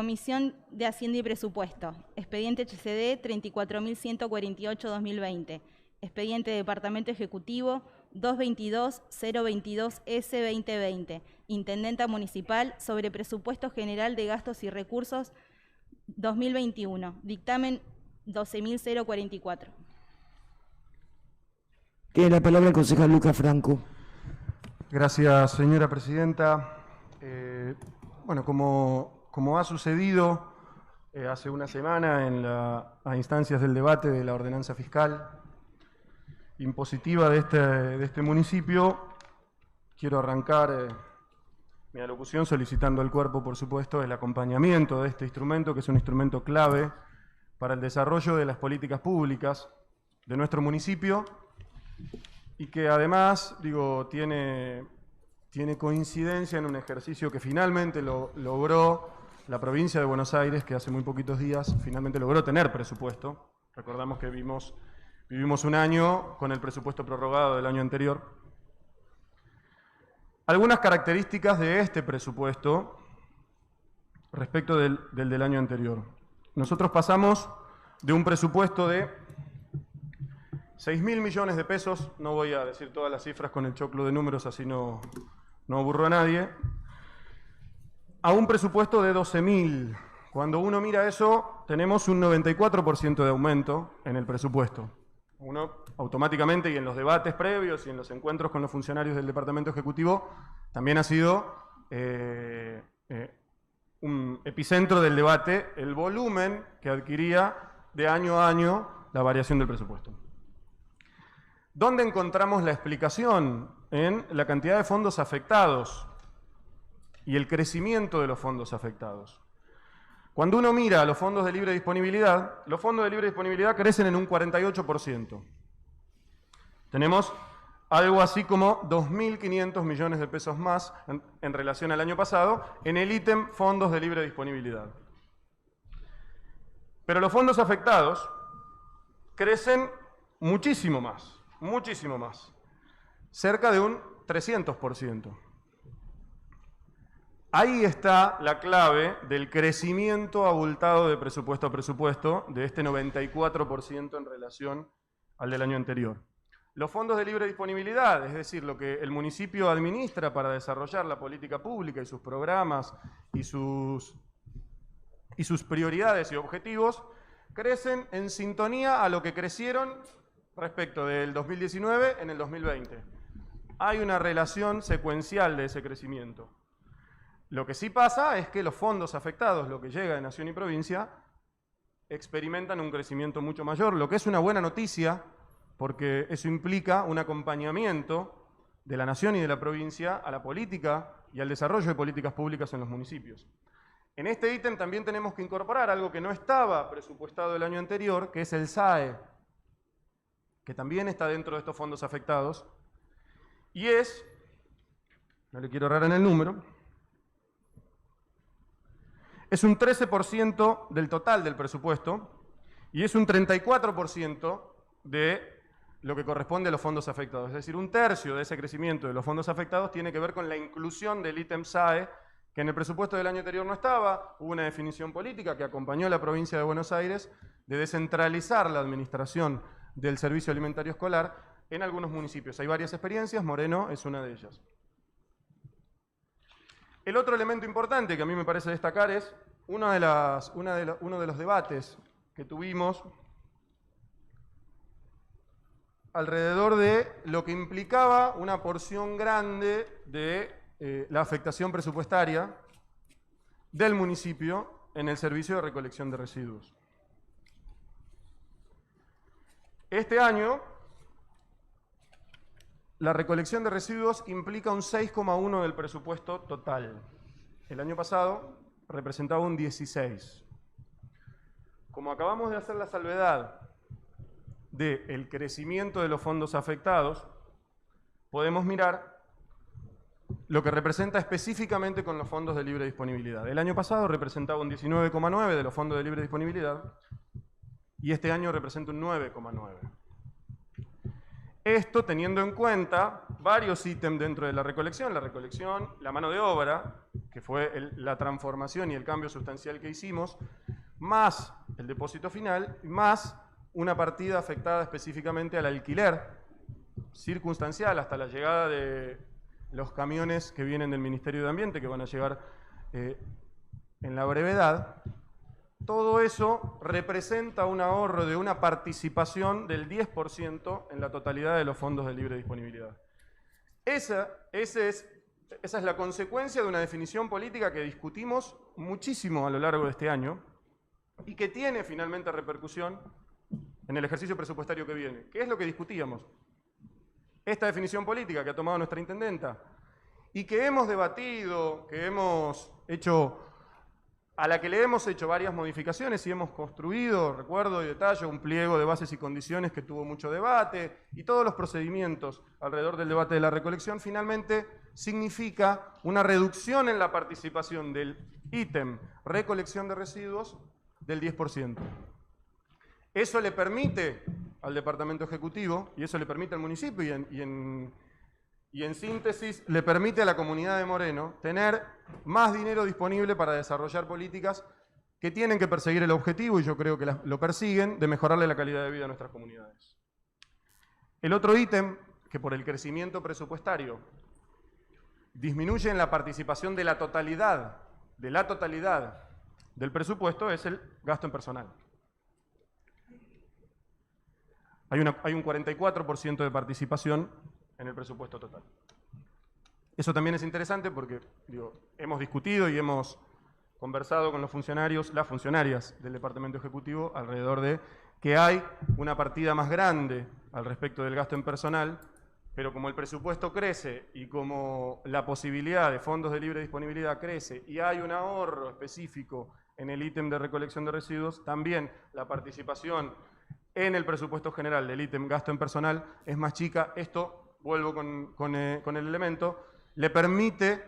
Comisión de Hacienda y Presupuesto. Expediente HCD 34.148-2020. Expediente Departamento Ejecutivo 222-022-S-2020. Intendenta Municipal sobre Presupuesto General de Gastos y Recursos 2021. Dictamen 12.044. Tiene la palabra el concejal Lucas Franco. Gracias, señora presidenta. Bueno, como ha sucedido hace una semana a instancias del debate de la ordenanza fiscal impositiva de este municipio, quiero arrancar mi alocución solicitando al cuerpo, por supuesto, el acompañamiento de este instrumento, que es un instrumento clave para el desarrollo de las políticas públicas de nuestro municipio y que además, tiene coincidencia en un ejercicio que finalmente logró la provincia de Buenos Aires, que hace muy poquitos días finalmente logró tener presupuesto. Recordamos que vivimos un año con el presupuesto prorrogado del año anterior. Algunas características de este presupuesto respecto del año anterior. Nosotros pasamos de un presupuesto de 6.000 millones de pesos, no voy a decir todas las cifras con el choclo de números, así no aburro a nadie, a un presupuesto de 12.000. Cuando uno mira eso, tenemos un 94% de aumento en el presupuesto. Uno automáticamente, y en los debates previos y en los encuentros con los funcionarios del Departamento Ejecutivo, también ha sido un epicentro del debate el volumen que adquiría de año a año la variación del presupuesto. ¿Dónde encontramos la explicación? En la cantidad de fondos afectados y el crecimiento de los fondos afectados. Cuando uno mira los fondos de libre disponibilidad crecen en un 48%. Tenemos algo así como 2.500 millones de pesos más en relación al año pasado en el ítem fondos de libre disponibilidad. Pero los fondos afectados crecen muchísimo más. Cerca de un 300%. Ahí está la clave del crecimiento abultado de presupuesto a presupuesto de este 94% en relación al del año anterior. Los fondos de libre disponibilidad, es decir, lo que el municipio administra para desarrollar la política pública y sus programas y sus prioridades y objetivos, crecen en sintonía a lo que crecieron respecto del 2019 en el 2020. Hay una relación secuencial de ese crecimiento. Lo que sí pasa es que los fondos afectados, lo que llega de Nación y Provincia, experimentan un crecimiento mucho mayor, lo que es una buena noticia, porque eso implica un acompañamiento de la Nación y de la provincia a la política y al desarrollo de políticas públicas en los municipios. En este ítem también tenemos que incorporar algo que no estaba presupuestado el año anterior, que es el SAE, que también está dentro de estos fondos afectados, y es, no le quiero errar en el número, es un 13% del total del presupuesto y es un 34% de lo que corresponde a los fondos afectados. Es decir, un tercio de ese crecimiento de los fondos afectados tiene que ver con la inclusión del ítem SAE, que en el presupuesto del año anterior no estaba. Hubo una definición política que acompañó a la provincia de Buenos Aires de descentralizar la administración del servicio alimentario escolar en algunos municipios. Hay varias experiencias, Moreno es una de ellas. El otro elemento importante que a mí me parece destacar es uno de los debates que tuvimos alrededor de lo que implicaba una porción grande de la afectación presupuestaria del municipio en el servicio de recolección de residuos. Este año, la recolección de residuos implica un 6,1% del presupuesto total. El año pasado representaba un 16%. Como acabamos de hacer la salvedad del crecimiento de los fondos afectados, podemos mirar lo que representa específicamente con los fondos de libre disponibilidad. El año pasado representaba un 19,9% de los fondos de libre disponibilidad y este año representa un 9,9%. Esto teniendo en cuenta varios ítems dentro de la recolección, la mano de obra, que fue la transformación y el cambio sustancial que hicimos, más el depósito final, más una partida afectada específicamente al alquiler circunstancial hasta la llegada de los camiones que vienen del Ministerio de Ambiente, que van a llegar en la brevedad. Todo eso representa un ahorro de una participación del 10% en la totalidad de los fondos de libre disponibilidad. Esa es la consecuencia de una definición política que discutimos muchísimo a lo largo de este año y que tiene finalmente repercusión en el ejercicio presupuestario que viene. ¿Qué es lo que discutíamos? Esta definición política que ha tomado nuestra intendenta y que hemos debatido, a la que le hemos hecho varias modificaciones y hemos construido, recuerdo y detallo, un pliego de bases y condiciones que tuvo mucho debate, y todos los procedimientos alrededor del debate de la recolección, finalmente significa una reducción en la participación del ítem recolección de residuos del 10%. Eso le permite al Departamento Ejecutivo, y eso le permite al municipio, y en síntesis le permite a la comunidad de Moreno tener más dinero disponible para desarrollar políticas que tienen que perseguir el objetivo, y yo creo que lo persiguen, de mejorarle la calidad de vida a nuestras comunidades. El otro ítem, que por el crecimiento presupuestario disminuye en la participación de la totalidad del presupuesto, es el gasto en personal. Hay un 44% de participación en el presupuesto total. Eso también es interesante porque hemos discutido y hemos conversado con los funcionarios, las funcionarias del Departamento Ejecutivo alrededor de que hay una partida más grande al respecto del gasto en personal, pero como el presupuesto crece y como la posibilidad de fondos de libre disponibilidad crece y hay un ahorro específico en el ítem de recolección de residuos, también la participación en el presupuesto general del ítem gasto en personal es más chica. Esto, vuelvo con el elemento, le permite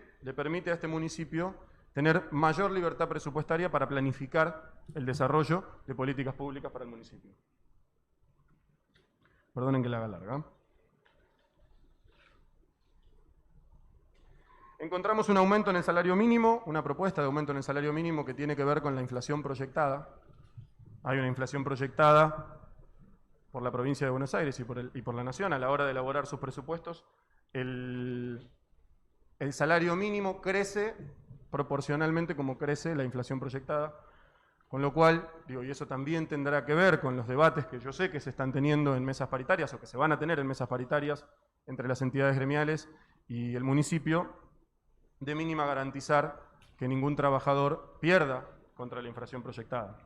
a este municipio tener mayor libertad presupuestaria para planificar el desarrollo de políticas públicas para el municipio. Perdonen que la haga larga. Encontramos un aumento en el salario mínimo, una propuesta de aumento en el salario mínimo que tiene que ver con la inflación proyectada. Hay una inflación proyectada por la provincia de Buenos Aires y por la Nación a la hora de elaborar sus presupuestos. El salario mínimo crece proporcionalmente como crece la inflación proyectada, con lo cual, y eso también tendrá que ver con los debates que yo sé que se están teniendo en mesas paritarias o que se van a tener en mesas paritarias entre las entidades gremiales y el municipio, de mínima garantizar que ningún trabajador pierda contra la inflación proyectada.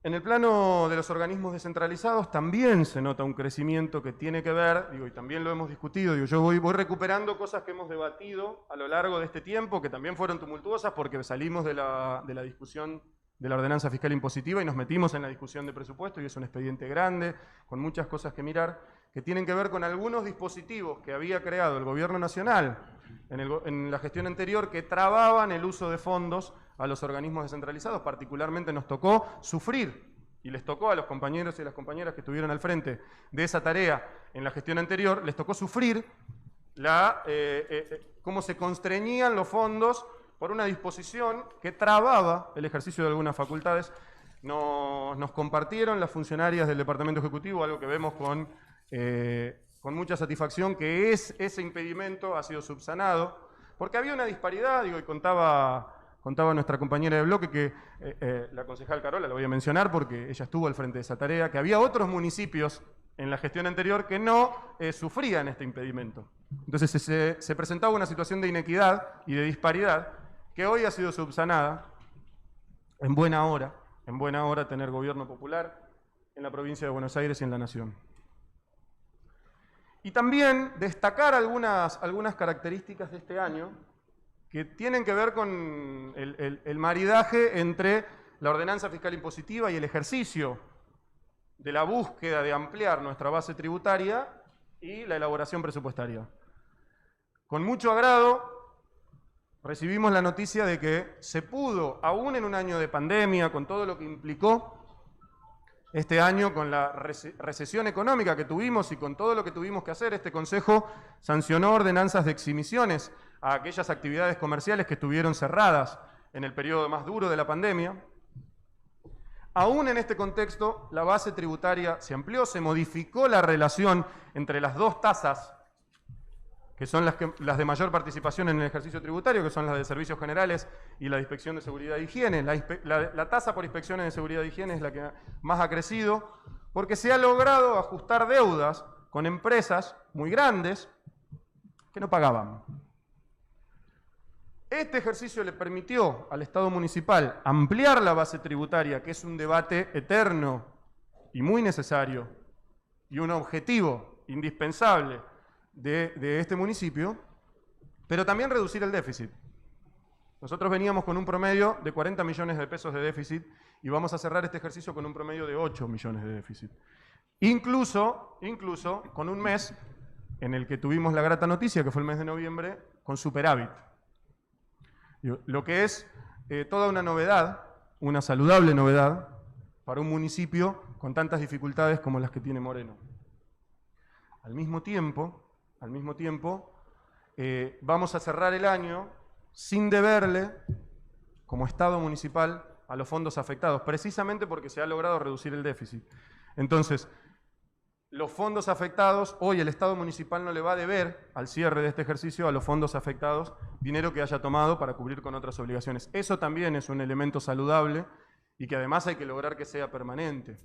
En el plano de los organismos descentralizados también se nota un crecimiento que tiene que ver, y también lo hemos discutido, yo voy recuperando cosas que hemos debatido a lo largo de este tiempo, que también fueron tumultuosas porque salimos de la discusión de la ordenanza fiscal impositiva y nos metimos en la discusión de presupuesto, y es un expediente grande, con muchas cosas que mirar, que tienen que ver con algunos dispositivos que había creado el Gobierno Nacional en la gestión anterior que trababan el uso de fondos a los organismos descentralizados. Particularmente nos tocó sufrir, y les tocó a los compañeros y las compañeras que estuvieron al frente de esa tarea en la gestión anterior, les tocó sufrir cómo se constreñían los fondos por una disposición que trababa el ejercicio de algunas facultades. Nos compartieron las funcionarias del Departamento Ejecutivo, algo que vemos con mucha satisfacción, que ese impedimento ha sido subsanado, porque había una disparidad, y contaba nuestra compañera de bloque, que la concejal Carola, la voy a mencionar porque ella estuvo al frente de esa tarea, que había otros municipios en la gestión anterior que no sufrían este impedimento. Entonces se presentaba una situación de inequidad y de disparidad que hoy ha sido subsanada en buena hora tener gobierno popular en la provincia de Buenos Aires y en la Nación. Y también destacar algunas características de este año que tienen que ver con el maridaje entre la ordenanza fiscal impositiva y el ejercicio de la búsqueda de ampliar nuestra base tributaria y la elaboración presupuestaria. Con mucho agrado recibimos la noticia de que se pudo, aún en un año de pandemia, con todo lo que implicó, Este año, con la recesión económica que tuvimos y con todo lo que tuvimos que hacer, este Consejo sancionó ordenanzas de exhibiciones a aquellas actividades comerciales que estuvieron cerradas en el periodo más duro de la pandemia. Aún en este contexto, la base tributaria se amplió, se modificó la relación entre las dos tasas, que son las de mayor participación en el ejercicio tributario, que son las de servicios generales y la de inspección de seguridad e higiene. La tasa por inspecciones de seguridad e higiene es la que más ha crecido, porque se ha logrado ajustar deudas con empresas muy grandes que no pagaban. Este ejercicio le permitió al Estado municipal ampliar la base tributaria, que es un debate eterno y muy necesario, y un objetivo indispensable de este municipio, pero también reducir el déficit. Nosotros veníamos con un promedio de 40 millones de pesos de déficit y vamos a cerrar este ejercicio con un promedio de 8 millones de déficit. Incluso con un mes en el que tuvimos la grata noticia, que fue el mes de noviembre, con superávit. Lo que es toda una novedad, una saludable novedad, para un municipio con tantas dificultades como las que tiene Moreno. Al mismo tiempo, vamos a cerrar el año sin deberle, como Estado municipal, a los fondos afectados, precisamente porque se ha logrado reducir el déficit. Entonces, los fondos afectados, hoy el Estado municipal no le va a deber, al cierre de este ejercicio, a los fondos afectados, dinero que haya tomado para cubrir con otras obligaciones. Eso también es un elemento saludable y que además hay que lograr que sea permanente.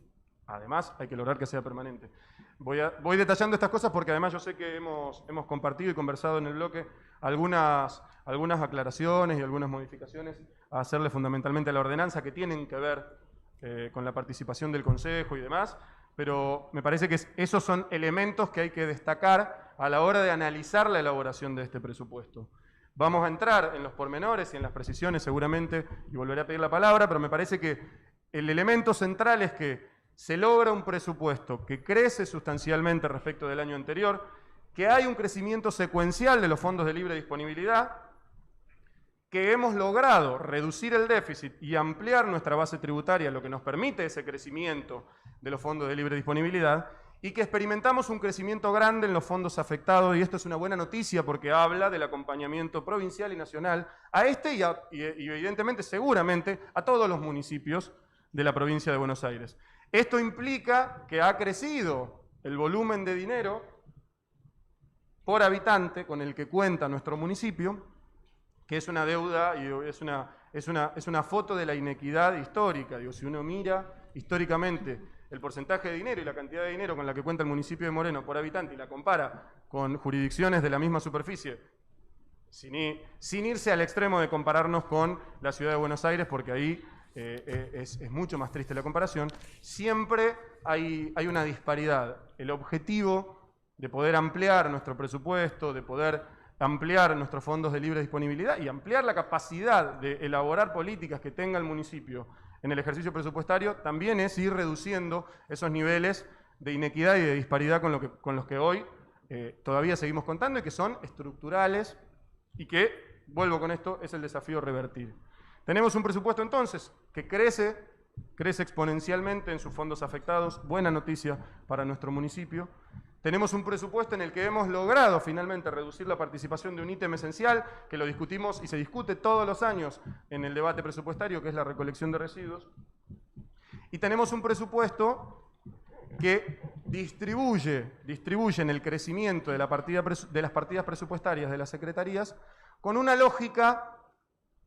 Voy detallando estas cosas porque además yo sé que hemos compartido y conversado en el bloque algunas aclaraciones y algunas modificaciones a hacerle fundamentalmente a la ordenanza que tienen que ver con la participación del Consejo y demás, pero me parece que esos son elementos que hay que destacar a la hora de analizar la elaboración de este presupuesto. Vamos a entrar en los pormenores y en las precisiones seguramente, y volveré a pedir la palabra, pero me parece que el elemento central es que se logra un presupuesto que crece sustancialmente respecto del año anterior, que hay un crecimiento secuencial de los fondos de libre disponibilidad, que hemos logrado reducir el déficit y ampliar nuestra base tributaria, lo que nos permite ese crecimiento de los fondos de libre disponibilidad, y que experimentamos un crecimiento grande en los fondos afectados, y esto es una buena noticia porque habla del acompañamiento provincial y nacional a este y evidentemente, seguramente, a todos los municipios de la provincia de Buenos Aires. Esto implica que ha crecido el volumen de dinero por habitante con el que cuenta nuestro municipio, que es una deuda y es una foto de la inequidad histórica. Digo, si uno mira históricamente el porcentaje de dinero y la cantidad de dinero con la que cuenta el municipio de Moreno por habitante y la compara con jurisdicciones de la misma superficie, sin irse al extremo de compararnos con la ciudad de Buenos Aires, porque ahí es mucho más triste la comparación, siempre hay una disparidad. El objetivo de poder ampliar nuestro presupuesto, de poder ampliar nuestros fondos de libre disponibilidad y ampliar la capacidad de elaborar políticas que tenga el municipio en el ejercicio presupuestario, también es ir reduciendo esos niveles de inequidad y de disparidad con los que hoy todavía seguimos contando y que son estructurales y que, vuelvo con esto, es el desafío revertir. Tenemos un presupuesto entonces que crece exponencialmente en sus fondos afectados, buena noticia para nuestro municipio. Tenemos un presupuesto en el que hemos logrado finalmente reducir la participación de un ítem esencial, que lo discutimos y se discute todos los años en el debate presupuestario, que es la recolección de residuos. Y tenemos un presupuesto que distribuye en el crecimiento de las partidas presupuestarias de las secretarías con una lógica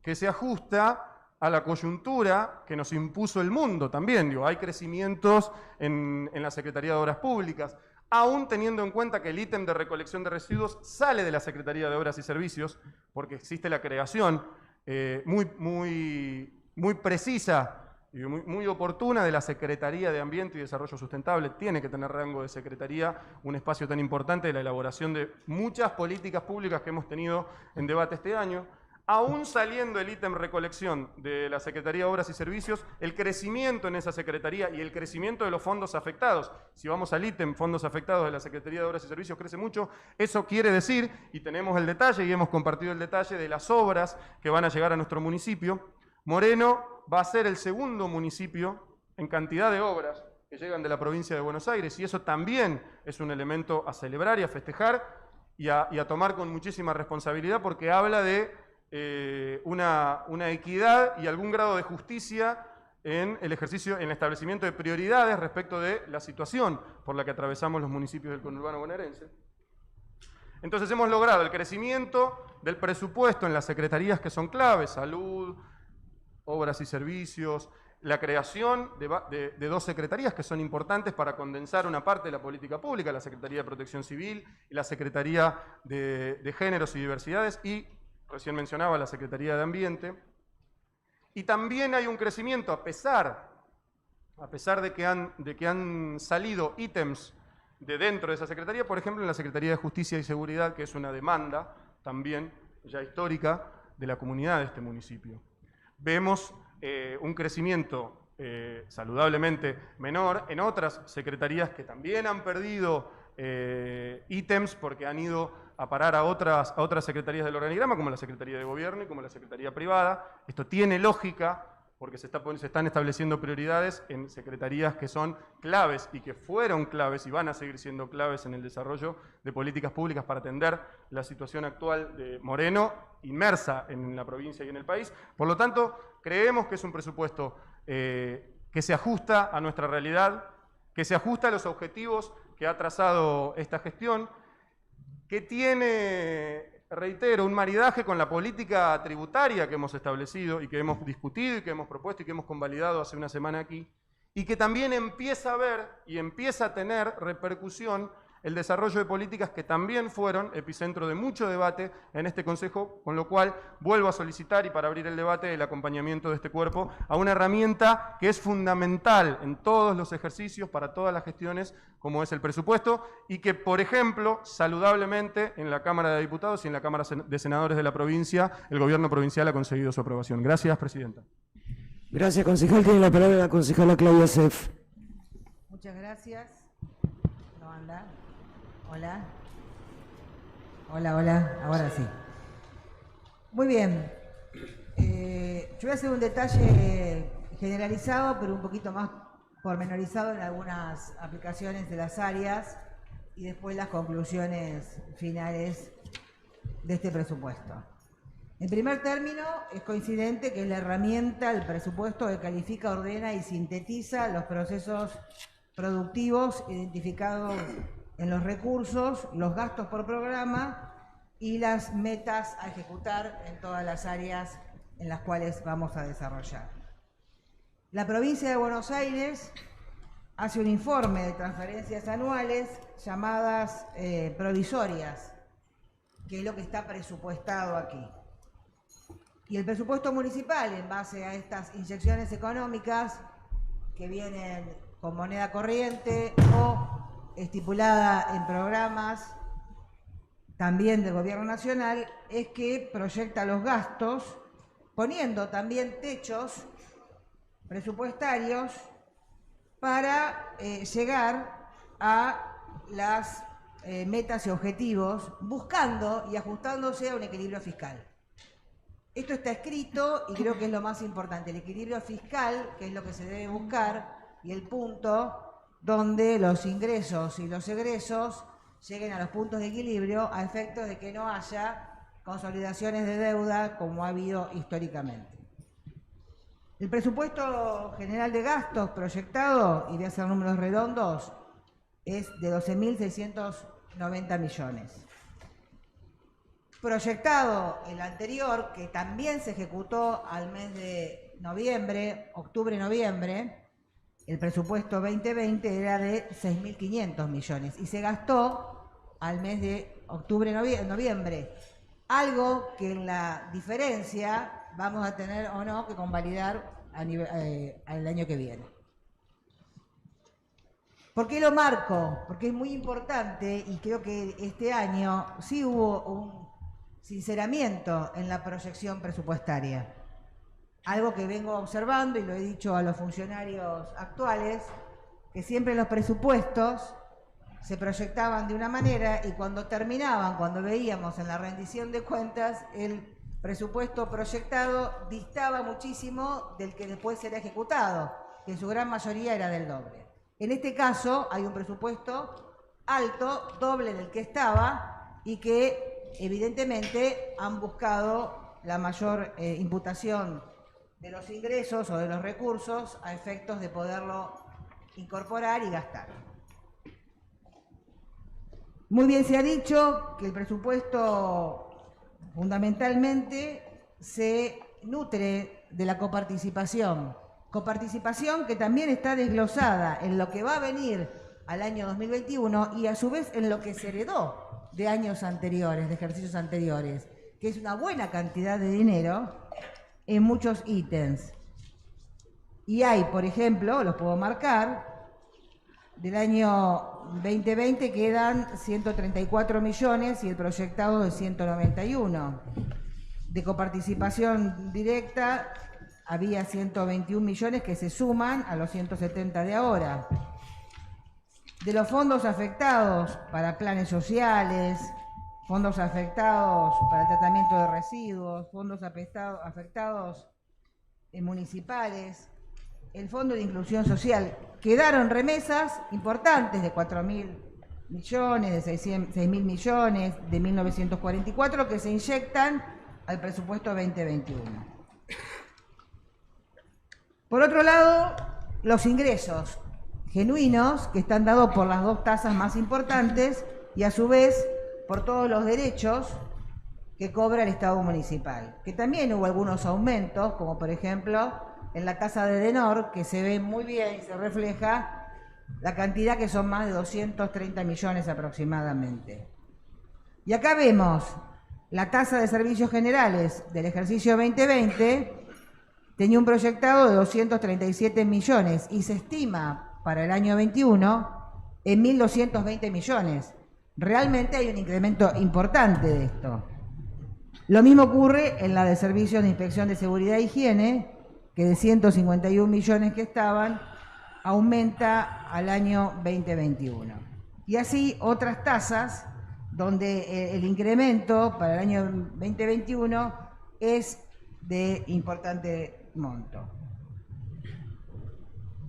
que se ajusta a la coyuntura que nos impuso el mundo también. Digo, hay crecimientos en la Secretaría de Obras Públicas, aún teniendo en cuenta que el ítem de recolección de residuos sale de la Secretaría de Obras y Servicios, porque existe la creación muy precisa y muy oportuna de la Secretaría de Ambiente y Desarrollo Sustentable. Tiene que tener rango de secretaría, un espacio tan importante de la elaboración de muchas políticas públicas que hemos tenido en debate este año. Aún saliendo el ítem recolección de la Secretaría de Obras y Servicios, el crecimiento en esa Secretaría y el crecimiento de los fondos afectados, si vamos al ítem fondos afectados de la Secretaría de Obras y Servicios, crece mucho. Eso quiere decir, y tenemos el detalle y hemos compartido el detalle de las obras que van a llegar a nuestro municipio, Moreno va a ser el segundo municipio en cantidad de obras que que llegan de la provincia de Buenos Aires, y eso también es un elemento a celebrar y a festejar y a tomar con muchísima responsabilidad, porque habla de una equidad y algún grado de justicia en el ejercicio, en el establecimiento de prioridades respecto de la situación por la que atravesamos los municipios del conurbano bonaerense. Entonces hemos logrado el crecimiento del presupuesto en las secretarías que son claves: salud, obras y servicios, la creación de 2 secretarías que son importantes para condensar una parte de la política pública, la Secretaría de Protección Civil y la Secretaría de Géneros y Diversidades, y recién mencionaba la Secretaría de Ambiente. Y también hay un crecimiento, a pesar de que han salido ítems de dentro de esa Secretaría, por ejemplo, en la Secretaría de Justicia y Seguridad, que es una demanda también ya histórica de la comunidad de este municipio. Vemos un crecimiento saludablemente menor en otras secretarías que también han perdido ítems porque han ido a parar a otras secretarías del organigrama, como la Secretaría de Gobierno y como la Secretaría Privada. Esto tiene lógica porque se están estableciendo prioridades en secretarías que son claves y que fueron claves y van a seguir siendo claves en el desarrollo de políticas públicas para atender la situación actual de Moreno, inmersa en la provincia y en el país. Por lo tanto, creemos que es un presupuesto que se ajusta a nuestra realidad, que se ajusta a los objetivos que ha trazado esta gestión, que tiene, reitero, un maridaje con la política tributaria que hemos establecido y que hemos discutido y que hemos propuesto y que hemos convalidado hace una semana aquí, y que también empieza a ver y empieza a tener repercusión el desarrollo de políticas que también fueron epicentro de mucho debate en este Consejo, con lo cual vuelvo a solicitar, y para abrir el debate, el acompañamiento de este cuerpo a una herramienta que es fundamental en todos los ejercicios, para todas las gestiones, como es el presupuesto, y que, por ejemplo, saludablemente en la Cámara de Diputados y en la Cámara de Senadores de la provincia, el gobierno provincial ha conseguido su aprobación. Gracias, Presidenta. Gracias, concejal. Tiene la palabra la concejala Claudia Seff. Muchas gracias. ¿Cómo anda? Hola. Hola, hola. Ahora sí. Muy bien. Yo voy a hacer un detalle generalizado, pero un poquito más pormenorizado en algunas aplicaciones de las áreas y después las conclusiones finales de este presupuesto. En primer término, es coincidente que es la herramienta, el presupuesto, que califica, ordena y sintetiza los procesos productivos identificados en los recursos, los gastos por programa y las metas a ejecutar en todas las áreas en las cuales vamos a desarrollar. La provincia de Buenos Aires hace un informe de transferencias anuales llamadas provisorias, que es lo que está presupuestado aquí. Y el presupuesto municipal, en base a estas inyecciones económicas que vienen con moneda corriente o estipulada en programas también del Gobierno Nacional, es que proyecta los gastos poniendo también techos presupuestarios para llegar a las metas y objetivos, buscando y ajustándose a un equilibrio fiscal. Esto está escrito y creo que es lo más importante, el equilibrio fiscal, que es lo que se debe buscar, y el punto donde los ingresos y los egresos lleguen a los puntos de equilibrio a efectos de que no haya consolidaciones de deuda como ha habido históricamente. El presupuesto general de gastos proyectado, y voy a hacer números redondos, es de 12.690 millones. Proyectado el anterior, que también se ejecutó al mes de noviembre, octubre-noviembre, el presupuesto 2020 era de 6.500 millones y se gastó al mes de octubre-noviembre. Algo que en la diferencia vamos a tener o no que convalidar al año que viene. ¿Por qué lo marco? Porque es muy importante y creo que este año sí hubo un sinceramiento en la proyección presupuestaria. Algo que vengo observando y lo he dicho a los funcionarios actuales, que siempre los presupuestos se proyectaban de una manera y cuando terminaban, cuando veíamos en la rendición de cuentas, el presupuesto proyectado distaba muchísimo del que después era ejecutado, que en su gran mayoría era del doble. En este caso hay un presupuesto alto, doble del que estaba, y que evidentemente han buscado la mayor imputación de los ingresos o de los recursos a efectos de poderlo incorporar y gastar. Muy bien se ha dicho que el presupuesto fundamentalmente se nutre de la coparticipación que también está desglosada en lo que va a venir al año 2021 y a su vez en lo que se heredó de años anteriores, de ejercicios anteriores, que es una buena cantidad de dinero en muchos ítems. Y hay, por ejemplo, los puedo marcar, del año 2020 quedan 134 millones y el proyectado de 191. De coparticipación directa había 121 millones que se suman a los 170 de ahora. De los fondos afectados para planes sociales, fondos afectados para el tratamiento de residuos, fondos afectados municipales, el Fondo de Inclusión Social, quedaron remesas importantes de 4.000 millones, de 6.000 millones, de 1944 que se inyectan al presupuesto 2021. Por otro lado, los ingresos genuinos que están dados por las dos tasas más importantes y a su vez por todos los derechos que cobra el Estado municipal, que también hubo algunos aumentos, como por ejemplo en la tasa de Denor, que se ve muy bien y se refleja la cantidad que son más de 230 millones aproximadamente. Y acá vemos la tasa de servicios generales del ejercicio 2020, tenía un proyectado de 237 millones y se estima para el año 21 en 1.220 millones. Realmente hay un incremento importante de esto. Lo mismo ocurre en la de servicios de inspección de seguridad e higiene, que de 151 millones que estaban, aumenta al año 2021. Y así otras tasas donde el incremento para el año 2021 es de importante monto.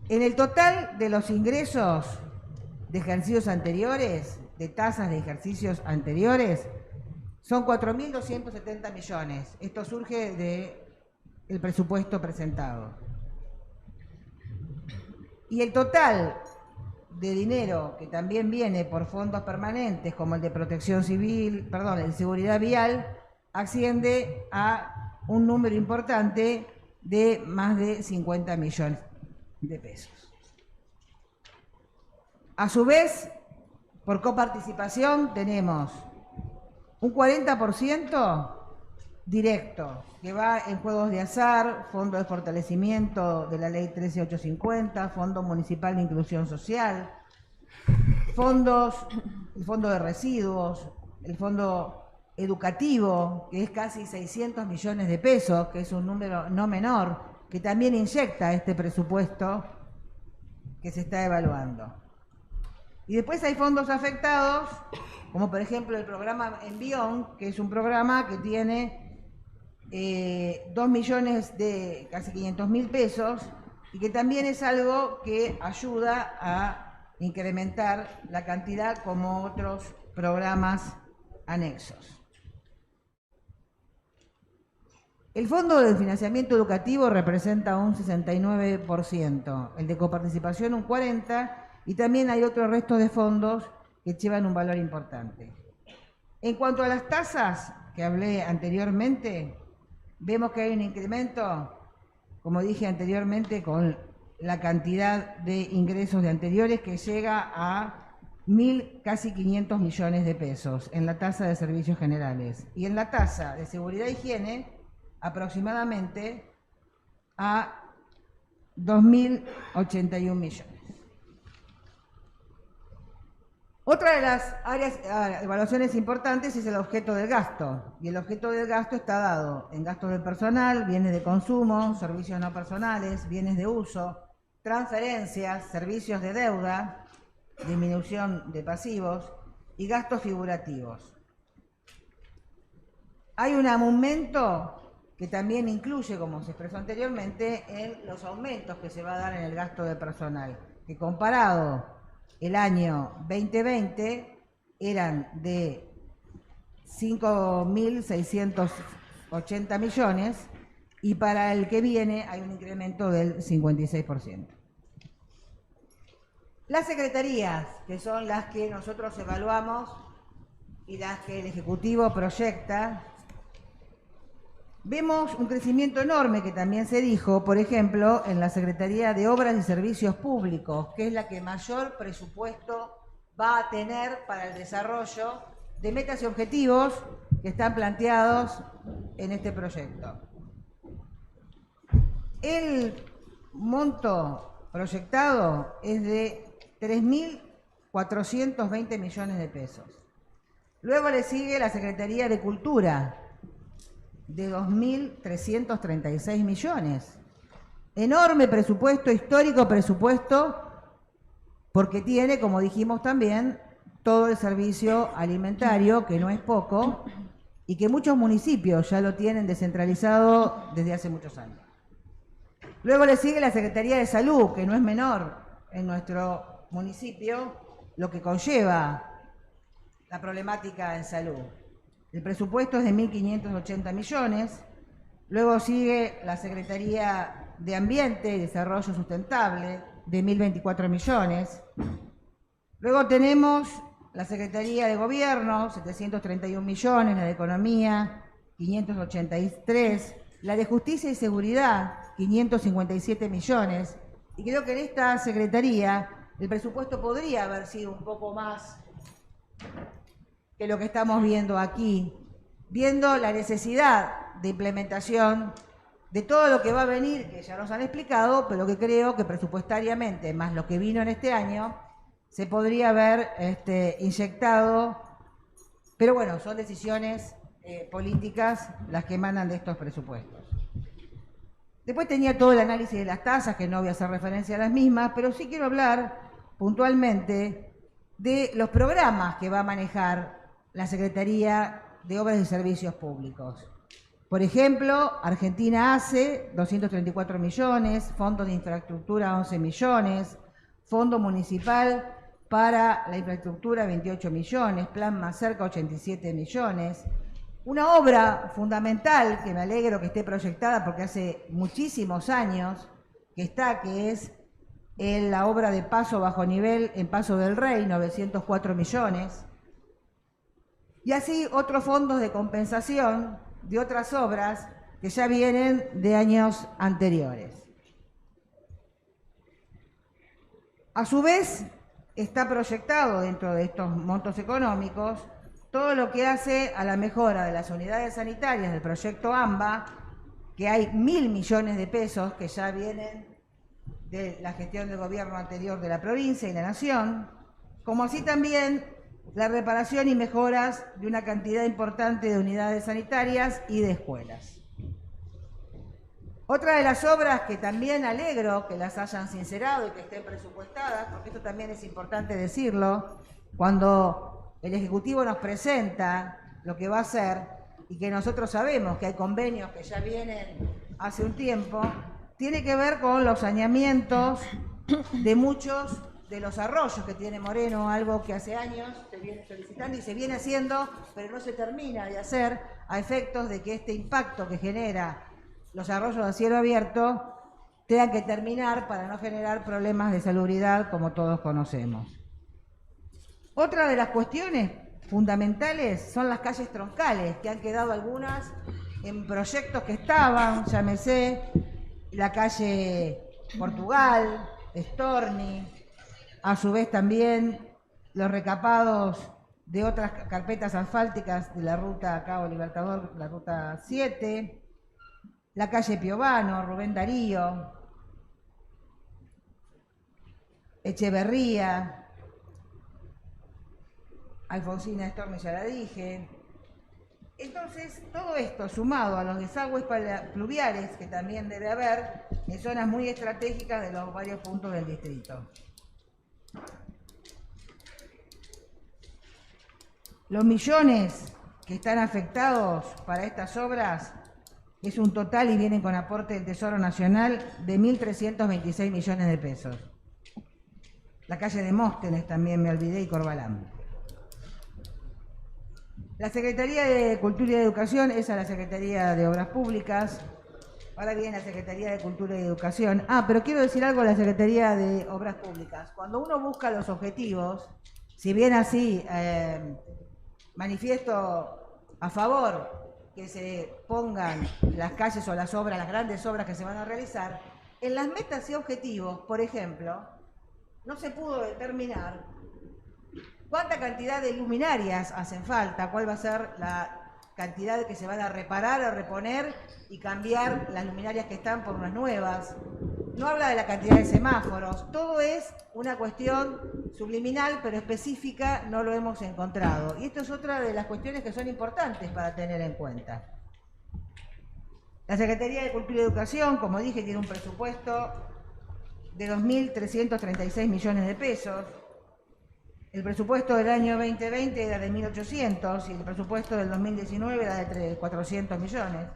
En el total de los ingresos de ejercicios anteriores, de tasas de ejercicios anteriores, son 4.270 millones. Esto surge del presupuesto presentado. Y el total de dinero que también viene por fondos permanentes, como el de protección civil, perdón, el de seguridad vial, asciende a un número importante de más de 50 millones de pesos. A su vez, por coparticipación tenemos un 40% directo, que va en juegos de azar, fondo de fortalecimiento de la ley 13850, fondo municipal de inclusión social, el fondo de residuos, el fondo educativo, que es casi 600 millones de pesos, que es un número no menor, que también inyecta este presupuesto que se está evaluando. Y después hay fondos afectados, como por ejemplo el programa Envión, que es un programa que tiene 2 millones de casi 500.000 pesos y que también es algo que ayuda a incrementar la cantidad como otros programas anexos. El Fondo de Financiamiento Educativo representa un 69%, el de coparticipación un 40%, y también hay otro resto de fondos que llevan un valor importante. En cuanto a las tasas que hablé anteriormente, vemos que hay un incremento, como dije anteriormente, con la cantidad de ingresos de anteriores que llega a casi 500 millones de pesos en la tasa de servicios generales. Y en la tasa de seguridad e higiene, aproximadamente a 2.081 millones. Otra de las áreas, evaluaciones importantes es el objeto del gasto. Y el objeto del gasto está dado en gastos de personal, bienes de consumo, servicios no personales, bienes de uso, transferencias, servicios de deuda, disminución de pasivos y gastos figurativos. Hay un aumento que también incluye, como se expresó anteriormente, en los aumentos que se va a dar en el gasto de personal. que comparado el año 2020 eran de 5.680 millones y para el que viene hay un incremento del 56%. Las secretarías, que son las que nosotros evaluamos y las que el Ejecutivo proyecta, vemos un crecimiento enorme que también se dijo, por ejemplo, en la Secretaría de Obras y Servicios Públicos, que es la que mayor presupuesto va a tener para el desarrollo de metas y objetivos que están planteados en este proyecto. El monto proyectado es de 3.420 millones de pesos. Luego le sigue la Secretaría de Cultura, de 2.336 millones. Enorme presupuesto, histórico presupuesto, porque tiene, como dijimos también, todo el servicio alimentario, que no es poco, y que muchos municipios ya lo tienen descentralizado desde hace muchos años. Luego le sigue la Secretaría de Salud, que no es menor en nuestro municipio, lo que conlleva la problemática en salud. El presupuesto es de 1.580 millones. Luego sigue la Secretaría de Ambiente y Desarrollo Sustentable, de 1.024 millones. Luego tenemos la Secretaría de Gobierno, 731 millones, la de Economía, 583, la de Justicia y Seguridad, 557 millones. Y creo que en esta Secretaría el presupuesto podría haber sido un poco más que lo que estamos viendo aquí, viendo la necesidad de implementación de todo lo que va a venir, que ya nos han explicado, pero que creo que presupuestariamente, más lo que vino en este año, se podría haber inyectado, pero bueno, son decisiones políticas las que emanan de estos presupuestos. Después tenía todo el análisis de las tasas, que no voy a hacer referencia a las mismas, pero sí quiero hablar puntualmente de los programas que va a manejar la Secretaría de Obras y Servicios Públicos. Por ejemplo, Argentina hace 234 millones, Fondo de Infraestructura 11 millones, Fondo Municipal para la Infraestructura 28 millones, Plan Más Cerca 87 millones. Una obra fundamental que me alegro que esté proyectada porque hace muchísimos años que está, que es la obra de paso bajo nivel en Paso del Rey, 904 millones. Y así otros fondos de compensación de otras obras que ya vienen de años anteriores. A su vez, está proyectado dentro de estos montos económicos todo lo que hace a la mejora de las unidades sanitarias del proyecto AMBA, que hay 1.000 millones de pesos que ya vienen de la gestión del gobierno anterior de la provincia y la nación, como así también la reparación y mejoras de una cantidad importante de unidades sanitarias y de escuelas. Otra de las obras que también alegro que las hayan sincerado y que estén presupuestadas, porque esto también es importante decirlo, cuando el Ejecutivo nos presenta lo que va a hacer y que nosotros sabemos que hay convenios que ya vienen hace un tiempo, tiene que ver con los saneamientos de muchos de los arroyos que tiene Moreno, algo que hace años se viene solicitando y se viene haciendo, pero no se termina de hacer a efectos de que este impacto que genera los arroyos a cielo abierto tengan que terminar para no generar problemas de salubridad como todos conocemos. Otra de las cuestiones fundamentales son las calles troncales, que han quedado algunas en proyectos que estaban, llámese la calle Portugal, Storni, a su vez también los recapados de otras carpetas asfálticas de la ruta Cabo Libertador, la ruta 7, la calle Piovano, Rubén Darío, Echeverría, Alfonsina Storni, ya la dije. Entonces, todo esto sumado a los desagües pluviales que también debe haber en zonas muy estratégicas de los varios puntos del distrito. Los millones que están afectados para estas obras es un total y vienen con aporte del Tesoro Nacional de 1.326 millones de pesos. la calle Demóstenes también me olvidé, y Corbalán. La Secretaría de Cultura y Educación es a la Secretaría de Obras Públicas. Ahora viene la Secretaría de Cultura y Educación. Pero quiero decir algo a la Secretaría de Obras Públicas. Cuando uno busca los objetivos, si bien así manifiesto a favor que se pongan las calles o las obras, las grandes obras que se van a realizar, en las metas y objetivos, por ejemplo, no se pudo determinar cuánta cantidad de luminarias hacen falta, cuál va a ser la cantidad que se van a reparar o reponer y cambiar las luminarias que están por unas nuevas. No habla de la cantidad de semáforos. Todo es una cuestión subliminal, pero específica no lo hemos encontrado. Y esto es otra de las cuestiones que son importantes para tener en cuenta. La Secretaría de Cultura y Educación, como dije, tiene un presupuesto de 2.336 millones de pesos. El presupuesto del año 2020 era de 1.800 y el presupuesto del 2019 era de 400 millones.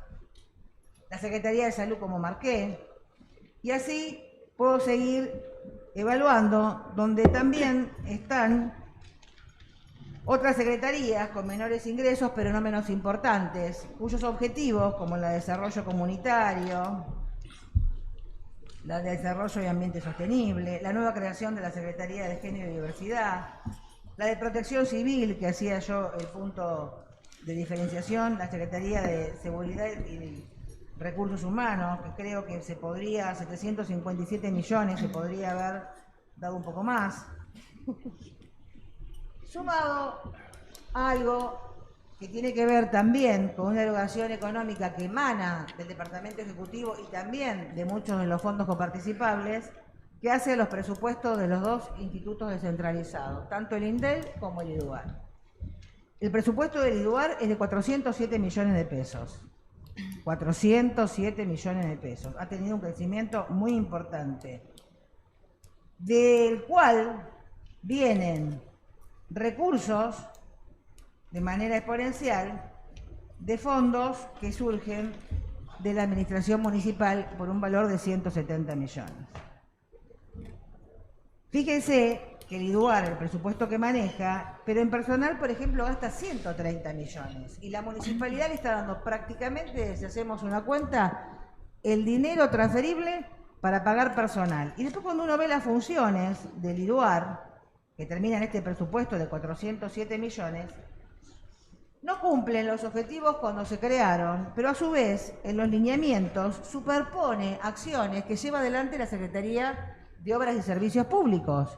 La Secretaría de Salud, como marqué, y así puedo seguir evaluando, donde también están otras secretarías con menores ingresos, pero no menos importantes, cuyos objetivos, como la de desarrollo comunitario, la de desarrollo y ambiente sostenible, la nueva creación de la Secretaría de Género y Diversidad, la de protección civil, que hacía yo el punto de diferenciación, la Secretaría de Seguridad y Recursos Humanos, que creo que se podría, 757 millones, se podría haber dado un poco más. Sumado a algo que tiene que ver también con una erogación económica que emana del Departamento Ejecutivo y también de muchos de los fondos coparticipables, que hace los presupuestos de los dos institutos descentralizados, tanto el INDEL como el IDUAR. El presupuesto del IDUAR es de 407 millones de pesos. 407 millones de pesos. Ha tenido un crecimiento muy importante, del cual vienen recursos de manera exponencial de fondos que surgen de la administración municipal por un valor de 170 millones. Fíjense que el IDUAR, el presupuesto que maneja, pero en personal, por ejemplo, gasta 130 millones. Y la municipalidad le está dando prácticamente, si hacemos una cuenta, el dinero transferible para pagar personal. Y después cuando uno ve las funciones del IDUAR, que termina en este presupuesto de 407 millones, no cumplen los objetivos cuando se crearon, pero a su vez, en los lineamientos, superpone acciones que lleva adelante la Secretaría de Obras y Servicios Públicos.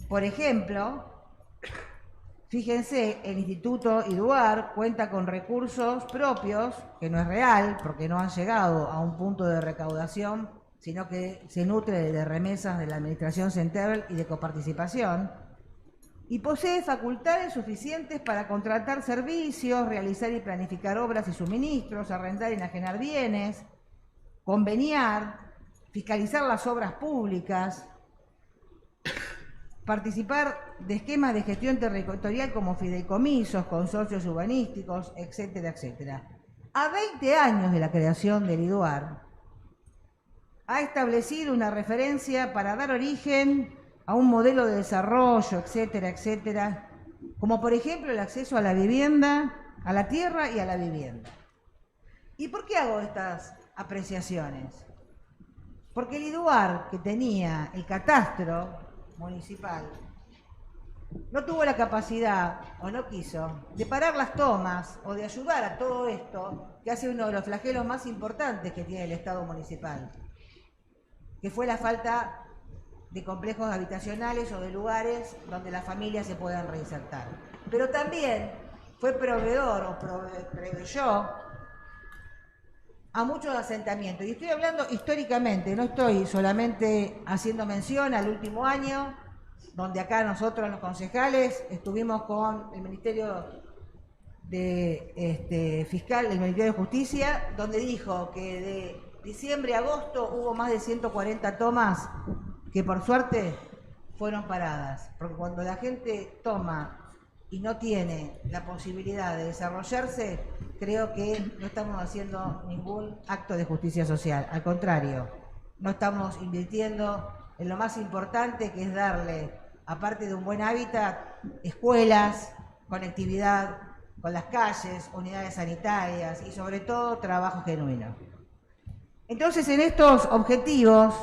Por ejemplo, fíjense, el Instituto IDUAR cuenta con recursos propios, que no es real, porque no han llegado a un punto de recaudación, sino que se nutre de remesas de la Administración Central y de coparticipación, y posee facultades suficientes para contratar servicios, realizar y planificar obras y suministros, arrendar y enajenar bienes, conveniar, fiscalizar las obras públicas, participar de esquemas de gestión territorial como fideicomisos, consorcios urbanísticos, etcétera, etcétera. A 20 años de la creación del IDUAR, ha establecido una referencia para dar origen a un modelo de desarrollo, etcétera, etcétera, como por ejemplo el acceso a la vivienda, a la tierra y a la vivienda. ¿Y por qué hago estas apreciaciones? Porque el IDUAR, que tenía el catastro municipal, no tuvo la capacidad, o no quiso, de parar las tomas o de ayudar a todo esto, que hace uno de los flagelos más importantes que tiene el Estado municipal, que fue la falta de complejos habitacionales o de lugares donde las familias se puedan reinsertar. Pero también fue proveedor o proveyó a muchos asentamientos. Y estoy hablando históricamente, no estoy solamente haciendo mención al último año, donde acá nosotros los concejales estuvimos con el Ministerio de Fiscal, el Ministerio de Justicia, donde dijo que de diciembre a agosto hubo más de 140 tomas que por suerte fueron paradas, porque cuando la gente toma y no tiene la posibilidad de desarrollarse, creo que no estamos haciendo ningún acto de justicia social. Al contrario, no estamos invirtiendo en lo más importante, que es darle, aparte de un buen hábitat, escuelas, conectividad con las calles, unidades sanitarias y sobre todo trabajo genuino. Entonces, en estos objetivos,